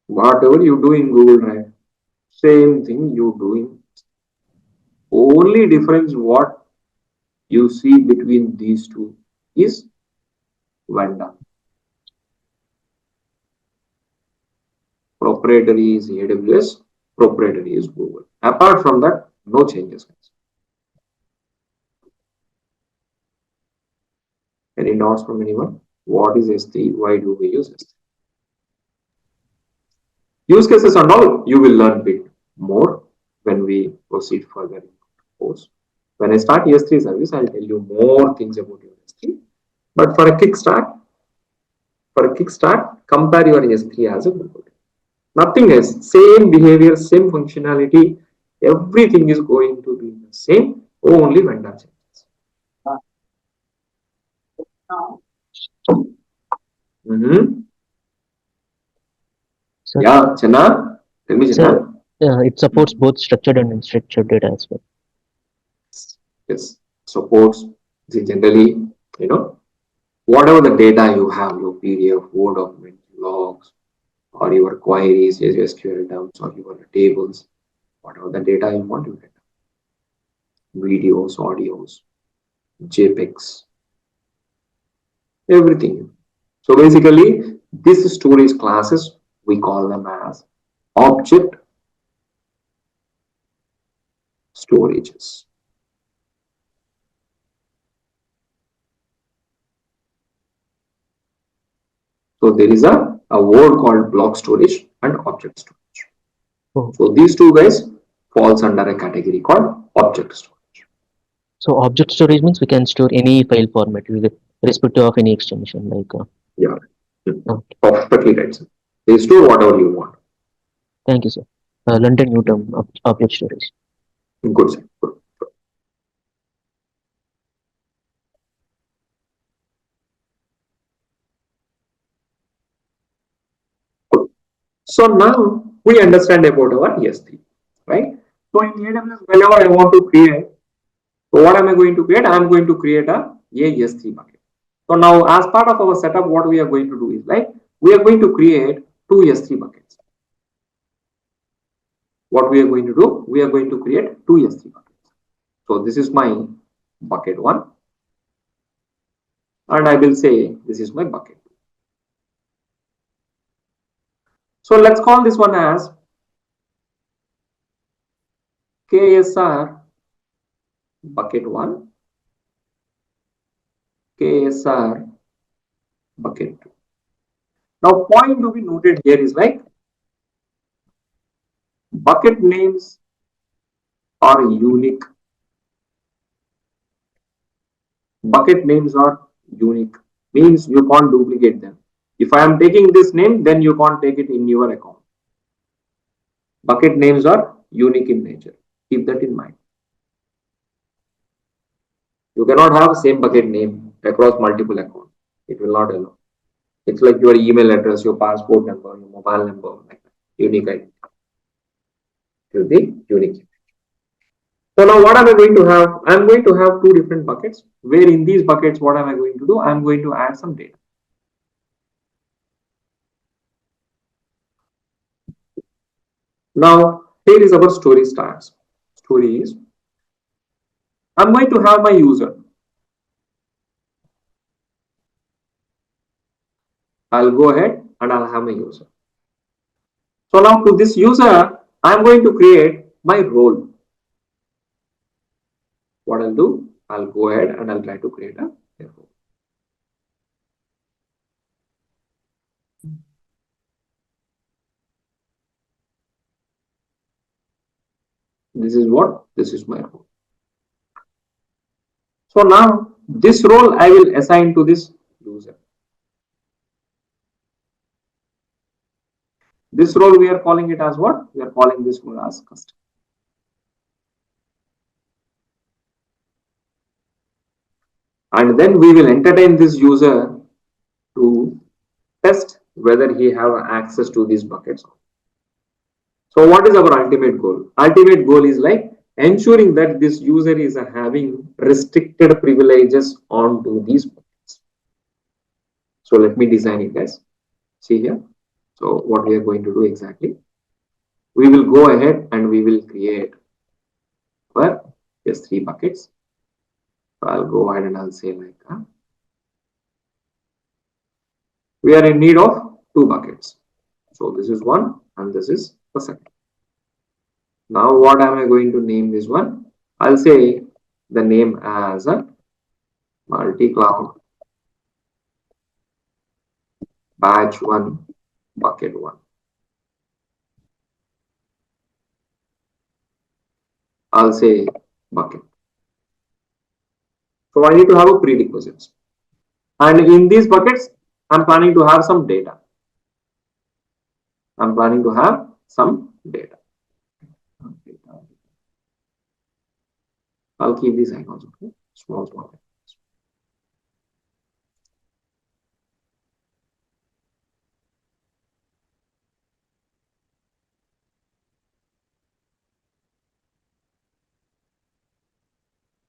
Whatever you do in Google Drive, same thing you do in. Only difference what you see between these two is vendor. Proprietary is AWS, proprietary is Google. Apart from that, no changes. Any doubts from anyone? What is S3? Why do we use S3? Use cases and all, you will learn bit more when we proceed further in the course. When I start S3 service, I'll tell you more things about your S3. But for a kickstart, compare your S3 as a Google. Nothing else. Same behavior, same functionality. Everything is going to be the same. Only vendor changes. Sir, Yeah, Channa. Tell me, sir, Channa. it supports both structured and unstructured data as well. Yes, supports. See, generally, whatever the data you have, your PDF, Word document, logs, or your queries, your SQL dumps, or your tables, whatever the data you want, you get. Videos, audios, JPEGs, everything. So basically, these storage classes, we call them as object storages. So there is a word called block storage and object storage. Oh. So these two guys falls under a category called object storage. So object storage means we can store any file format with respect of any extension like. Yeah, Okay. perfectly right, sir. They store whatever you want. Thank you, sir. London new term of object storage. Good, sir. Good. So now we understand about our S3, right? So in AWS, whenever I want to create, so what am I going to create? I am going to create a S3 bucket. So now as part of our setup, what we are going to do is like, we are going to create two S3 buckets. What we are going to do? We are going to create two S3 buckets. So this is my bucket 1. And I will say this is my bucket 2. So let's call this one as KSR bucket 1, KSR bucket 2. Now point to be noted here is like bucket names are unique. Bucket names are unique, means you can't duplicate them. If I am taking this name, then you can't take it in your account. Bucket names are unique in nature. Keep that in mind. You cannot have same bucket name across multiple accounts. It will not allow. It's like your email address, your passport number, your mobile number, like that. Unique identity. It will be unique. So now what am I going to have? I am going to have two different buckets, where in these buckets, what am I going to do? I am going to add some data. Now, here is our story starts. Story is, I'm going to have my user. I'll go ahead and I'll have my user. So now to this user, I'm going to create my role. What I'll do, I'll go ahead and I'll try to create a role. This is what? This is my role. So now this role I will assign to this user. This role we are calling it as what? We are calling this role as custom. and then we will entertain this user to test whether he have access to these buckets. So what is our ultimate goal? Ultimate goal is like ensuring that this user is having restricted privileges onto these buckets. So let me design it, guys. See here. So what we are going to do exactly? We will go ahead and we will create our S3 buckets. So I'll go ahead and I'll say like we are in need of 2 buckets. So this is one and this is the second. Now what am I going to name this one? I'll say the name as a multi-cloud batch 1 bucket 1. I'll say bucket. So I need to have a prerequisites. And in these buckets, I'm planning to have some data. I'm planning to have some data. I'll keep these icons, okay? Small.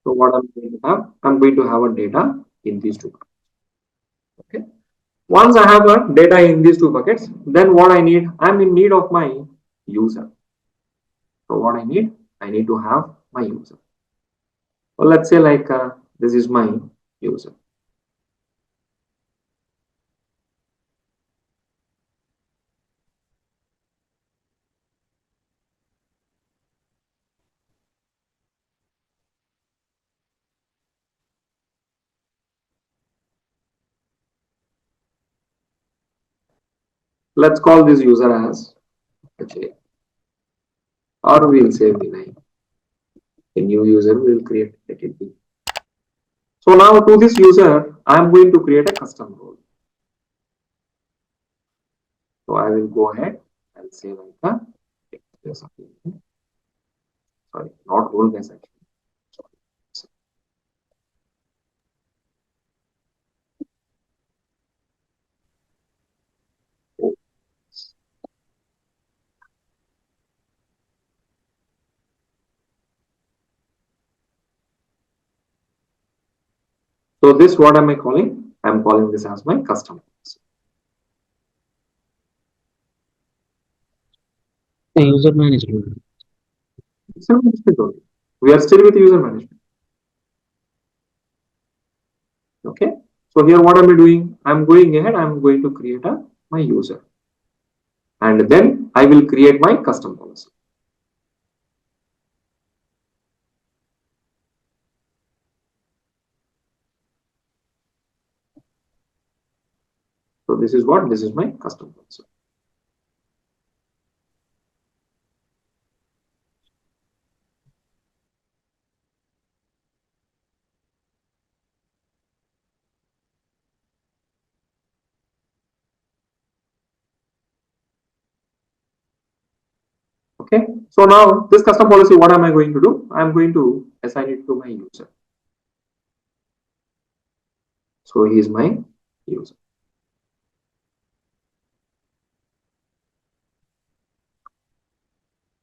So what I'm going to have? I'm going to have a data in these 2 buckets. Okay. Once I have a data in these 2 buckets, then what I need? I'm in need of my user. So what I need to have my user. So let's say like this is my user. Let's call this user as HA, or we'll say Vinay. A new user will create it. So now to this user, I'm going to create a custom role. So I will go ahead and say like sorry, not role guys actually. So this, what am I calling? I'm calling this as my custom. The user management. User management only. We are still with user management. Okay. So here what am I doing? I'm going ahead, I'm going to create my user. And then I will create my custom policy. So this is what? This is my custom policy. Okay. So now this custom policy, what am I going to do? I'm going to assign it to my user. So he is my user.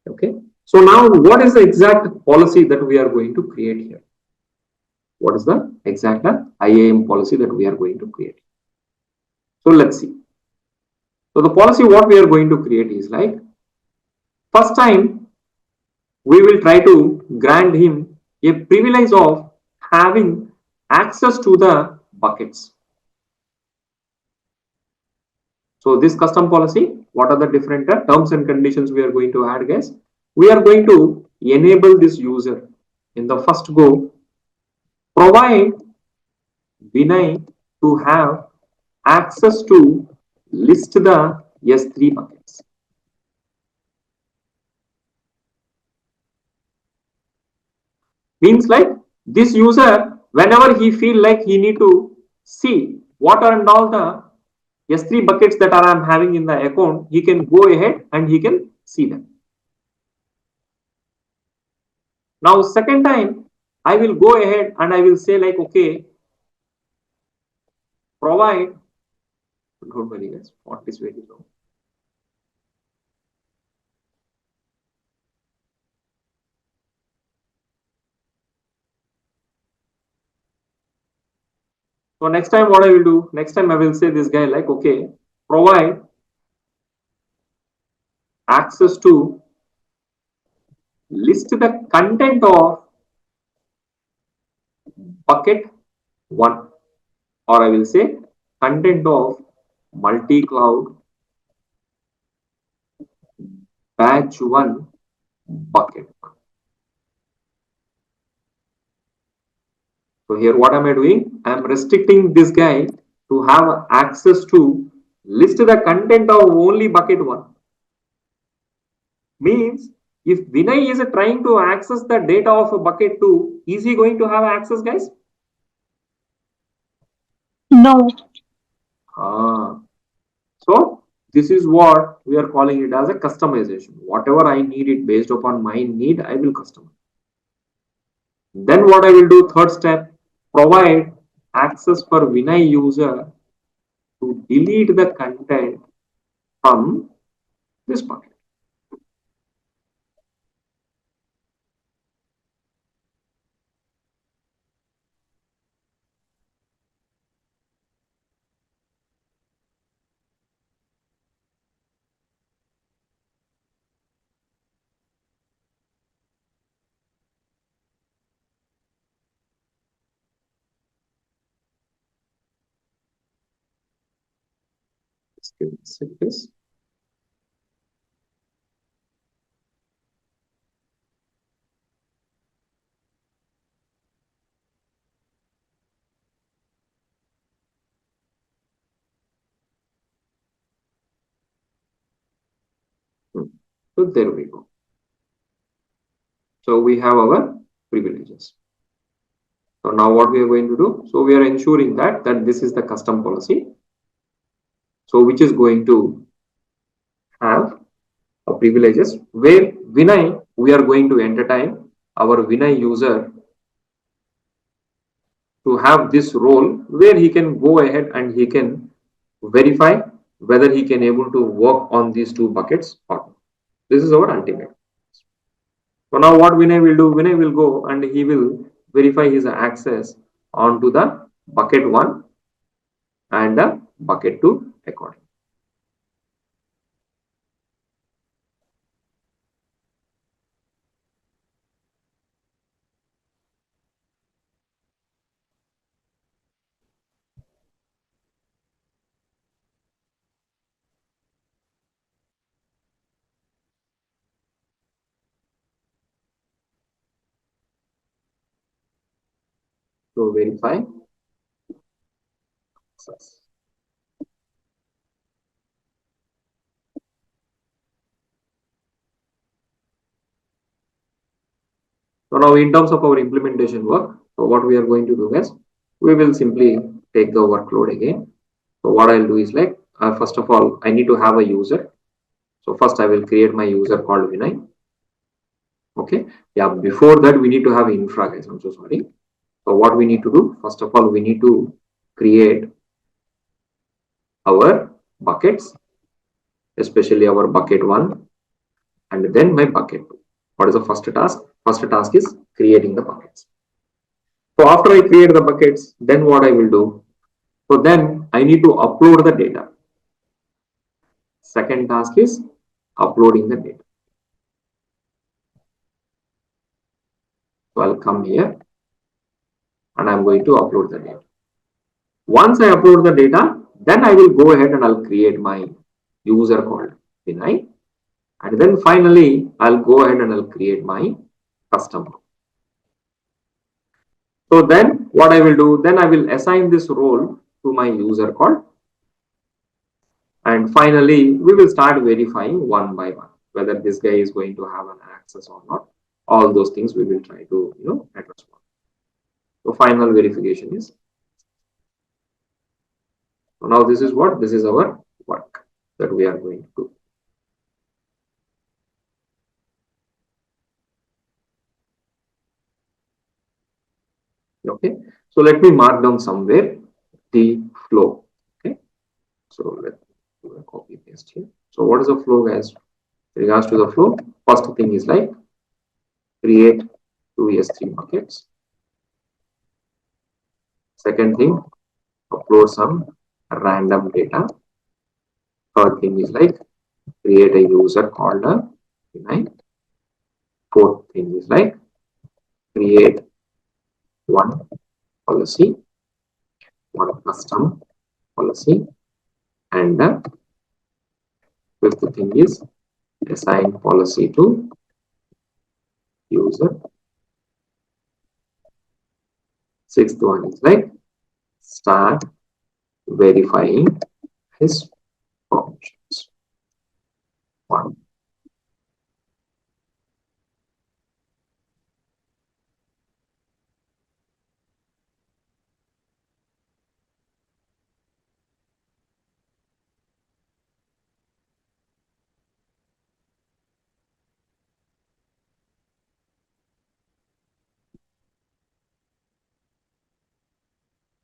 Okay. So now what is the exact policy that we are going to create here? What is the exact IAM policy that we are going to create? So let's see. So the policy what we are going to create is like, first time we will try to grant him a privilege of having access to the buckets. So this custom policy, what are the different terms and conditions we are going to add, guys? We are going to enable this user in the first go, provide Vinay to have access to list the S3 buckets. Means like this user, whenever he feel like he need to see what are and all the S3 buckets that I'm having in the account, he can go ahead and he can see them. Now, second time, I will go ahead and I will say like, okay, provide, don't worry guys, font is very low. So next time what I will do, next time I will say this guy like, okay, provide access to list the content of bucket 1, or I will say content of multi-cloud batch 1 bucket. So here what am I doing? I am restricting this guy to have access to list the content of only bucket 1. Means if Vinay is trying to access the data of a bucket 2, is he going to have access, guys? No. So this is what we are calling it as a customization. Whatever I need it based upon my need, I will customize. Then what I will do, third step, provide access for Vinay user to delete the content from this bucket. Set this. So there we go. So we have our privileges. So now what we are going to do? So we are ensuring that this is the custom policy. So which is going to have a privileges where Vinay, we are going to entertain our Vinay user to have this role where he can go ahead and he can verify whether he can able to work on these 2 buckets or not. This is our ultimate. So now what Vinay will do, Vinay will go and he will verify his access onto the bucket 1 and the bucket 2 accordingly. So verify access. So now in terms of our implementation work, so what we are going to do is we will simply take the workload again. So what I'll do is like, first of all, I need to have a user. So first I will create my user called Vinay. Okay. Yeah, before that we need to have infra, guys. I'm so sorry. So what we need to do, first of all, we need to create our buckets, especially our bucket 1 and then my bucket 2. What is the first task? First task is creating the buckets. So after I create the buckets, then what I will do? So then I need to upload the data. Second task is uploading the data. So I'll come here and I'm going to upload the data. Once I upload the data, then I will go ahead and I'll create my user called Vinay. And then finally, I'll go ahead and I'll create my customer. So then what I will do, then I will assign this role to my user called. And finally, we will start verifying one by one, whether this guy is going to have an access or not. All those things we will try to, address. So final verification is. So now this is what? This is our work that we are going to do. Okay. So let me mark down somewhere the flow. So let's copy paste here. So what is the flow, guys? In regards to the flow, first thing is like create two S3 buckets. Second thing, upload some random data. Third thing is like create a user called a Vinay. Fourth thing is like create one policy, one custom policy, and the fifth thing is assign policy to user. Sixth one is like start verifying his permissions. One.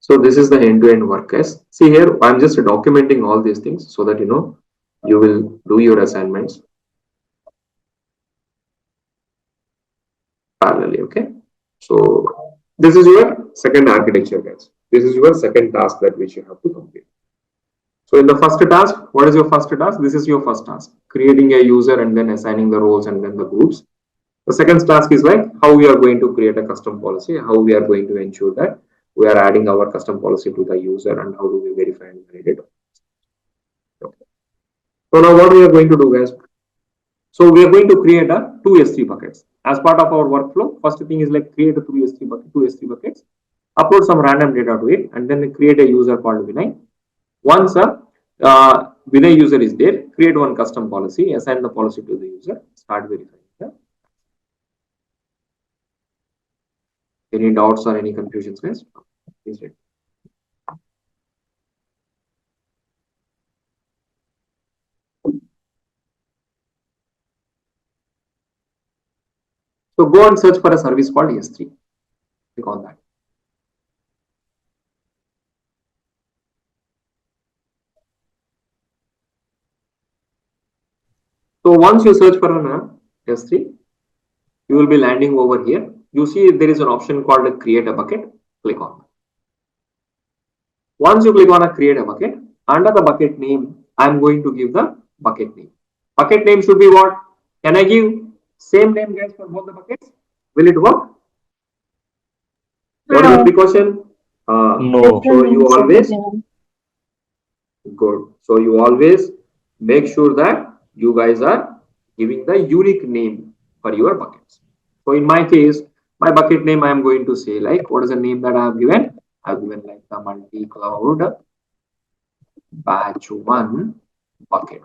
So this is the end-to-end work, guys. See here, I'm just documenting all these things so that you will do your assignments parallelly. Okay. So this is your second architecture, guys. This is your second task that which you have to complete. So in the first task, what is your first task? This is your first task, creating a user and then assigning the roles and then the groups. The second task is like how we are going to create a custom policy, how we are going to ensure that we are adding our custom policy to the user and how do we verify and validate it. Okay. So now what we are going to do, guys? So we are going to create a two S3 buckets as part of our workflow. First thing is like create a two S3 buckets, upload some random data to it, and then create a user called Vinay. Once a Vinay user is there, create one custom policy, assign the policy to the user, start verifying. Any doubts or any confusions, guys? Please let. So go and search for a service called S3. Click on that. So once you search for an S3, you will be landing over here. You see there is an option called create a bucket. Click on that. Once you click on a create a bucket, under the bucket name, I am going to give the bucket name. Bucket name should be what? Can I give same name, guys, for both the buckets? Will it work? What is the precaution? No. So you always good. So you always make sure that you guys are giving the unique name for your buckets. So in my case, my bucket name I am going to say like what is the name that I have given? I have given like the multi-cloud batch 1 bucket.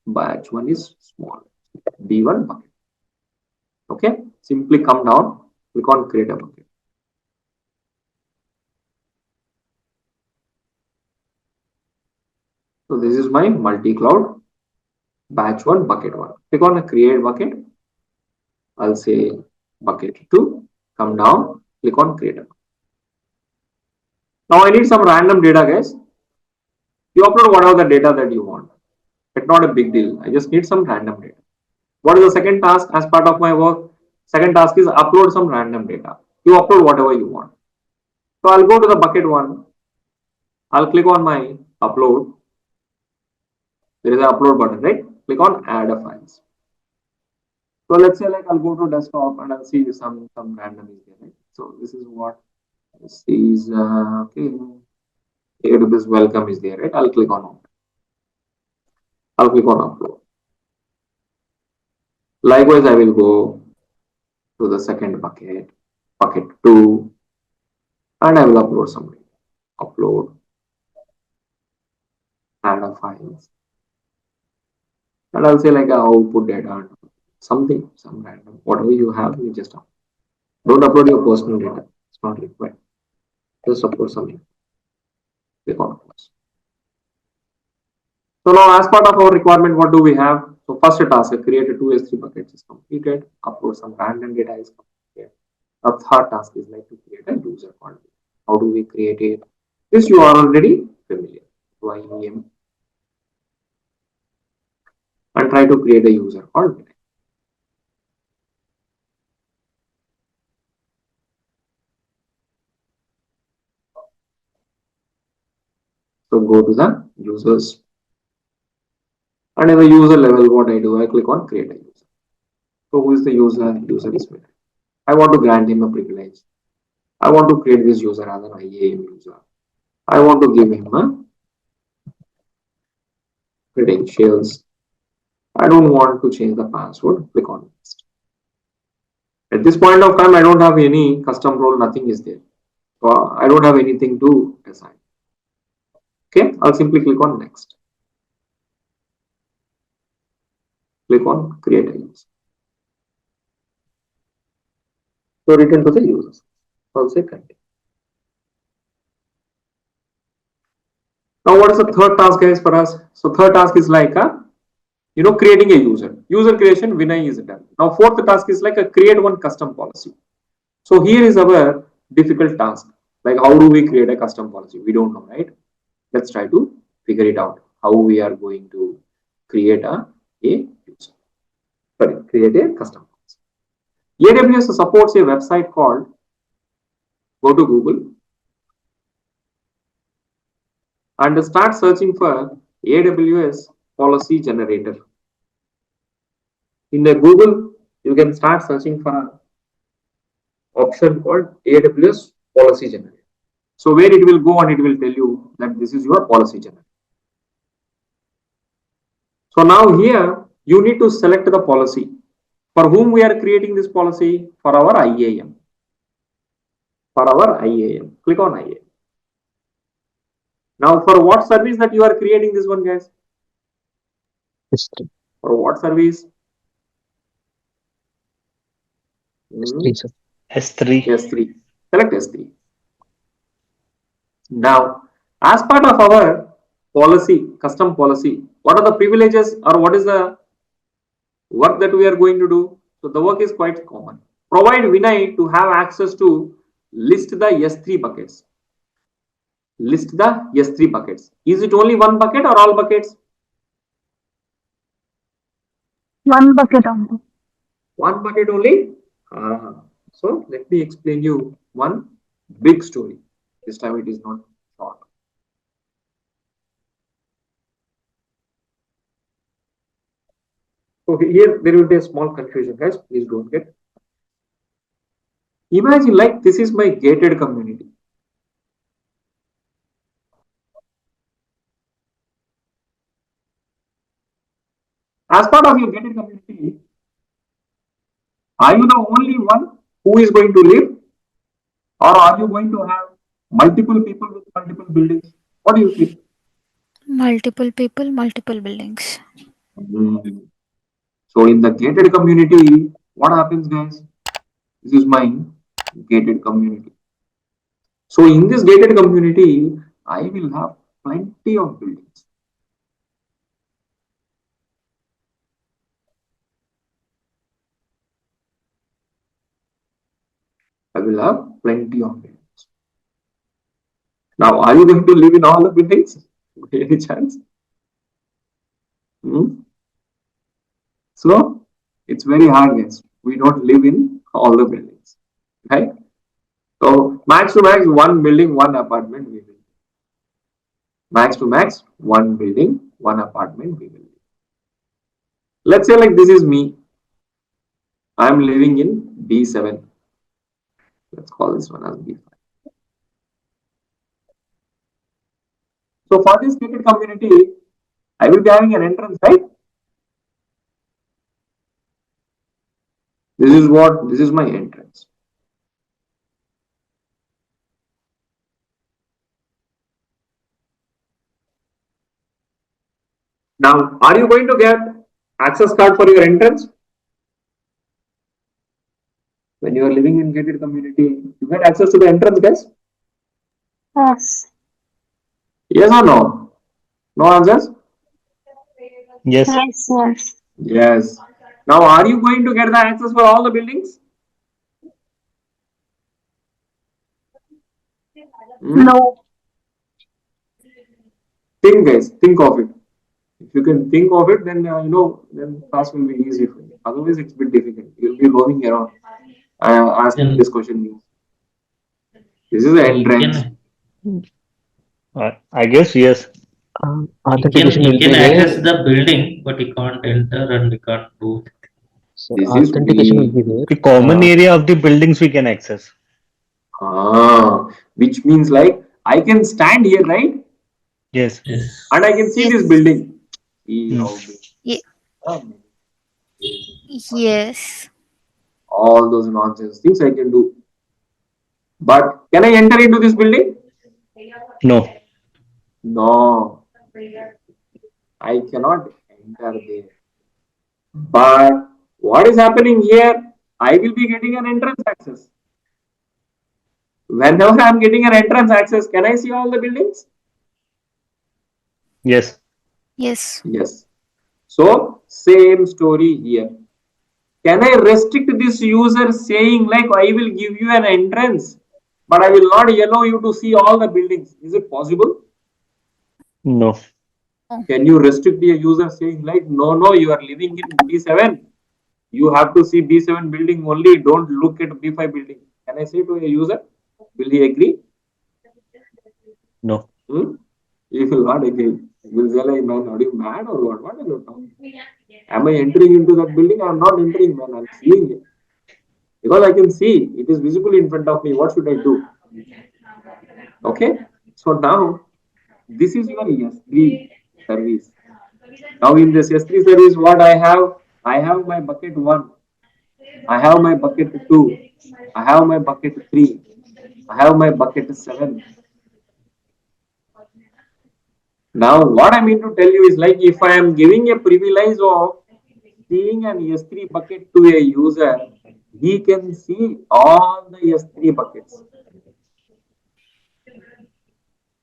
Batch 1 is small. B1 bucket. Okay. Simply come down, click on create a bucket. So this is my multi-cloud batch 1 bucket 1. Click on a create bucket. I'll say bucket 2. Come down, click on create a bucket. Now I need some random data, guys. You upload whatever the data that you want. It's not a big deal. I just need some random data. What is the second task as part of my work? Second task is upload some random data. You upload whatever you want. So I'll go to the bucket 1. I'll click on my upload. There is an upload button, right? Click on add a files. So let's say like I'll go to desktop and I'll see some random is there, right? So this is what this is. Okay. AWS welcome is there, right? I'll click on it. I'll click on upload. Likewise, I will go to the second bucket, bucket 2, and I will upload something. Upload, add a files. And I'll say like output data, something, some random, whatever you have, you just upload. Don't upload your personal data. It's not required. Just upload something. Click on close. So now as part of our requirement, what do we have? So first task, create a two S3 buckets is completed. Upload some random data is completed. The third task is like to create a user called. How do we create it? This you are already familiar. IAM and try to create a user called Vinay. So go to the users. And at the user level, what I do, I click on create a user. So who is the user? User is Vinay. I want to grant him a privilege. I want to create this user as an IAM user. I want to give him a credentials. I don't want to change the password. Click on next. At this point of time, I don't have any custom role. Nothing is there. So I don't have anything to assign. Okay, I'll simply click on next. Click on create a user. So return to the users. I'll say continue. Now what is the third task, guys, for us? So third task is like creating a user. User creation, Vinay is done. Now fourth task is like a create one custom policy. So here is our difficult task. Like how do we create a custom policy? We don't know, right? Let's try to figure it out. How we are going to create a user. Sorry, create a custom policy. AWS supports a website called, go to Google and start searching for AWS policy generator. In the Google, you can start searching for an option called AWS policy generator. So where it will go and it will tell you that this is your policy generator. So now here you need to select the policy. For whom we are creating this policy? For our IAM. For our IAM. Click on IAM. Now for what service that you are creating this one, guys? S3. For what service? S3, sir. S3. S3. Select S3. Now, as part of our policy, custom policy, what are the privileges or what is the work that we are going to do? So the work is quite common. Provide Vinay to have access to list the S3 buckets. List the S3 buckets. Is it only one bucket or all buckets? One bucket only. One bucket only? So let me explain you one big story. This time it is not short. So here there will be a small confusion, guys. Please don't get. Imagine like this is my gated community. As part of your gated community, are you the only one who is going to live, or are you going to have multiple people with multiple buildings? What do you think? Multiple people, multiple buildings. So in the gated community, what happens, guys? This is my gated community. So in this gated community, I will have plenty of buildings. I will have plenty of buildings. Now, are you going to live in all the buildings? Any chance? So it's very hard, guys. We don't live in all the buildings, right? So max to max, one building, one apartment we will. Max to max, one building, one apartment we will. Let's say like this is me. I'm living in B7. Let's call this one as B5. So for this gated community, I will be having an entrance, right? This is my entrance. Now, are you going to get access card for your entrance? When you are living in gated community, you get access to the entrance, guys? Yes. Yes or no? No answers? Yes. Yes, yes. Yes. Now, are you going to get the access for all the buildings? No. think guys, think of it. If you can think of it, then then class will be easy for you. Otherwise, it's a bit difficult. You'll be roaming around asking Then this question. This is the you entrance. can I guess yes. Authentication you will can be access there. the building, but you can't enter and you can't do. So This is authentication will we. be there. The common area of the buildings we can access. Which means like I can stand here, right? Yes. Yes. And I can see this Yes. building. Hmm. Ye- Um, yes. all those nonsense things I can do. But can I enter into this building? No. No, I cannot enter there. But what is happening here? I will be getting an entrance access. Whenever I am getting an entrance access, can I see all the buildings? Yes. Yes. Yes. So same story here. Can I restrict this user saying like I will give you an entrance, but I will not allow you to see all the buildings? Is it possible? No. Can you restrict the user saying like no, you are living in B7, you have to see B7 building only, don't look at B5 building? Can I say to a user? Will he agree? No. He will not agree. He will say like, man, are you mad or what? What are you talking? Am I entering into that building? I am not entering, man. I am seeing it. Because I can see it is visible in front of me. What should I do? Okay. So now this is your S3 service. Now in this S3 service, what I have my bucket 1, I have my bucket 2, I have my bucket 3, I have my bucket 7. Now what I mean to tell you is like if I am giving a privilege of seeing an S3 bucket to a user, he can see all the S3 buckets.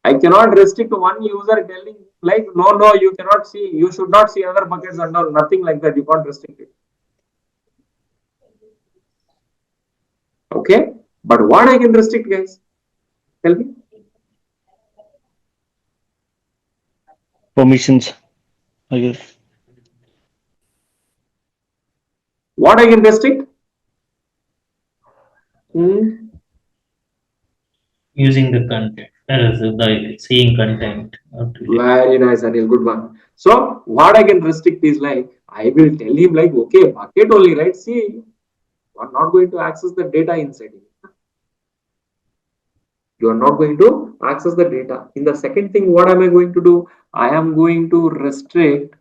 I cannot restrict one user telling like no, you cannot see, you should not see other buckets and all, nothing like that. You can't restrict it. Okay, but what I can restrict, guys? Tell me. Permissions. I guess. What I can restrict? Using the content, the seeing content. Very nice, Anil. Good one. So what I can restrict is like I will tell him like okay, bucket only, right? See, you are not going to access the data inside it. You are not going to access the data. In the second thing, what am I going to do? I am going to restrict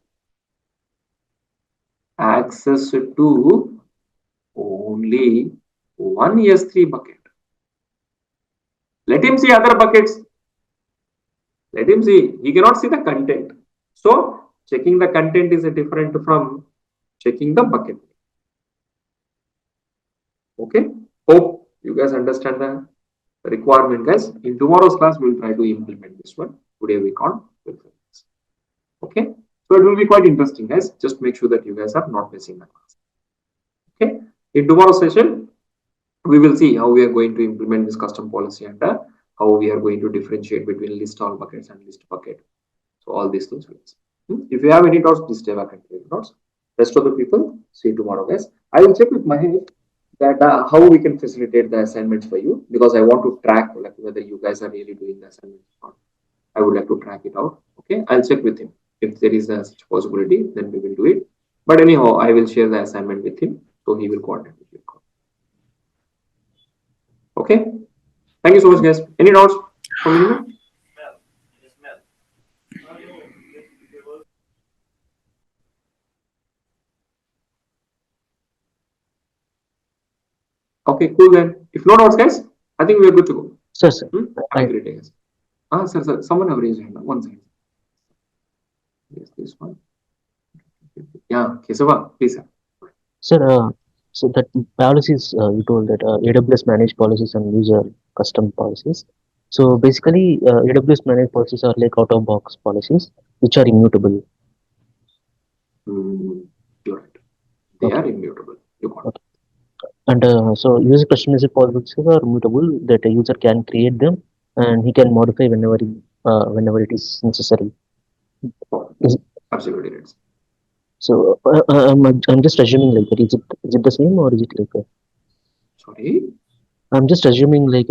access to only one S3 bucket. Let him see other buckets. Let him see. He cannot see the content. So checking the content is different from checking the bucket. Okay. Hope you guys understand the requirement, guys. In tomorrow's class, we'll try to implement this one. Today we can't. Okay. So it will be quite interesting, guys. Just make sure that you guys are not missing the class. Okay. In tomorrow's session, we will see how we are going to implement this custom policy and how we are going to differentiate between list all buckets and list bucket. So all these things. If you have any doubts, please stay back and clear doubts. Rest of the people, see you tomorrow, guys. I will check with Mahesh that how we can facilitate the assignments for you, because I want to track like whether you guys are really doing the assignments or not. I would like to track it out. Okay, I'll check with him. If there is a such possibility, then we will do it. But anyhow, I will share the assignment with him, so he will coordinate with you. Okay. Thank you so much, guys. Any doubts from anyone? Okay, cool then. If no doubts, guys, I think we are good to go. Sir, sir. Have a great day, guys. Sir, someone have raised hand. One second. Yes, this one. Yeah, Kesava, please. Sir, so that policies you told that AWS managed policies and user custom policies. So basically, AWS managed policies are like out of box policies which are immutable. You're right. They are immutable. You got it. And so user customized policies are mutable that a user can create them and he can modify whenever it is necessary. Is, Absolutely right. so I'm just assuming like that. Is it the same or is it like Sorry. I'm just assuming like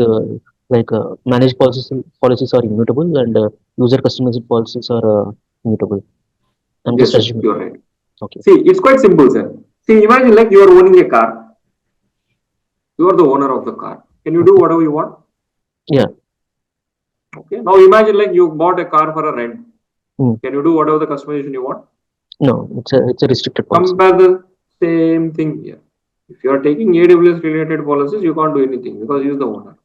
managed policies are immutable and user customized policies are immutable. I'm just Yes, yes, assuming. you're right. Okay. See, it's quite simple, sir. See, imagine like you are owning a car. You are the owner of the car. Can you do whatever you want? Yeah. Okay. Now imagine like you bought a car for a rent. Hmm. Can you do whatever the customization you want? No, it's a restricted policy. Compare the same thing here. If you are taking AWS related policies, you can't do anything because you are the owner.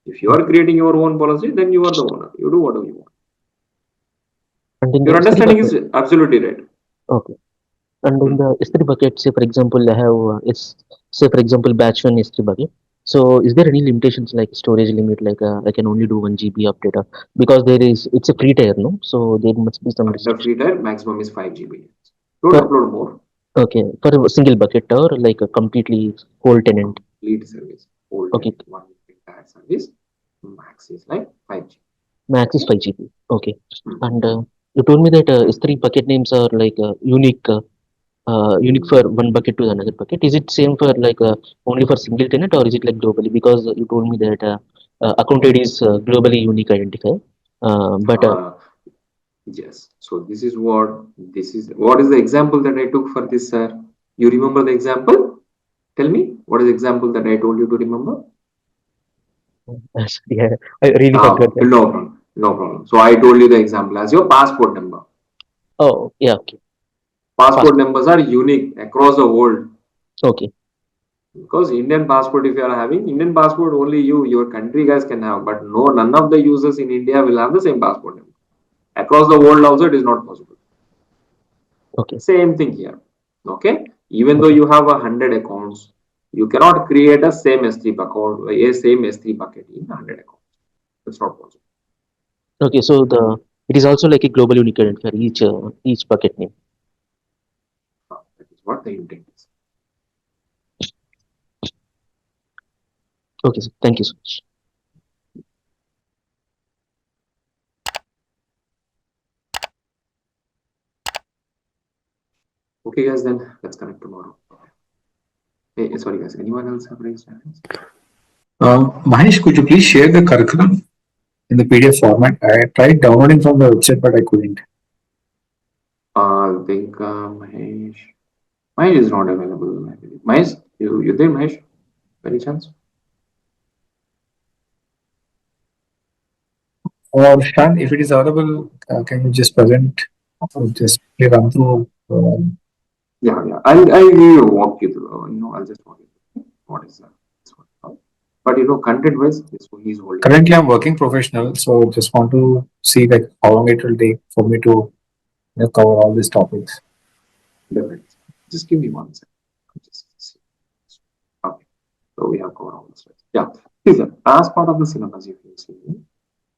If you are creating your own policy, then you are the owner. You do whatever you want. And in the Your S3 understanding bucket, is absolutely right. okay. And in the S3 bucket, say for example, I have say for example batch one S3 bucket. So is there any limitations like storage limit, like I can only do 1 GB of data because it's a free tier, no? So there must be some Under restriction. free tier, maximum is 5 GB. Don't For upload more. okay, for a single bucket or like a completely whole tenant. Complete service. Whole Okay, tenant, one entire service. Max is like 5 GB. max is 5 GB. Okay, and you told me that S3 bucket names are like unique for one bucket to another bucket. Is it same for like only for single tenant or is it like globally? Because you told me that account ID is globally unique identifier. But Yes. So this is what is the example that I took for this, sir? You remember the example? Tell me what is the example that I told you to remember? yeah, I really forgot that. No problem. No problem. So I told you the example as your passport number. Oh, yeah, okay. Passport numbers are unique across the world. Okay. Because Indian passport, if you are having Indian passport, only your country guys can have, but no, none of the users in India will have the same passport number. Across the world also, it is not possible. Okay. Same thing here. Okay. Even though you have 100 accounts, you cannot create a same S3 bucket, a same S3 bucket in 100 accounts. It's not possible. Okay, so it is also like a global unique identifier for each bucket name. That is what the intent is. Okay, so thank you so much. Okay, guys, then let's connect tomorrow. Hey, sorry, guys. Anyone else have raised hands? Mahesh, could you please share the curriculum in the PDF format? I tried downloading from the website, but I couldn't. I think Mahesh. Mahesh is not available. I believe. Mahesh, you there, Mahesh? Any chance? Or Shaan, if it is available, can you just present or just run through? Yeah. I'll walk you through. I'll just walk you through. What is that? But content wise, he's holding. Currently, I'm working professional, so just want to see like how long it will take for me to cover all these topics. Definitely. Just give me 1 second. Just see. Okay. So we have covered all the slides. Yeah. Listen, as part of the syllabus, you can see.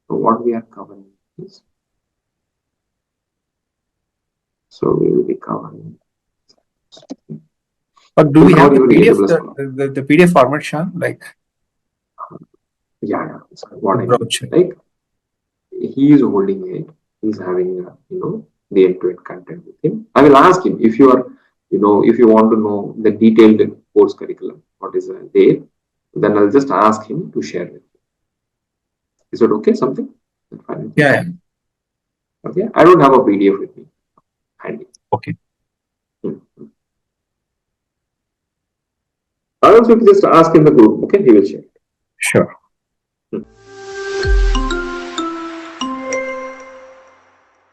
So what we are covering is. So we will be covering. But do we have the PDF, AWS the PDF format, Shaan? Like, yeah. So what I mean, browser. like he is holding it. He's having the end-to-end content with him. I will ask him if you are, if you want to know the detailed course curriculum, what is there, then I'll just ask him to share with you. Is it okay? Something? Yeah. Okay. I don't have a PDF with me. Handy. Okay. Or else you can just ask in the group. Okay, he will share. Sure.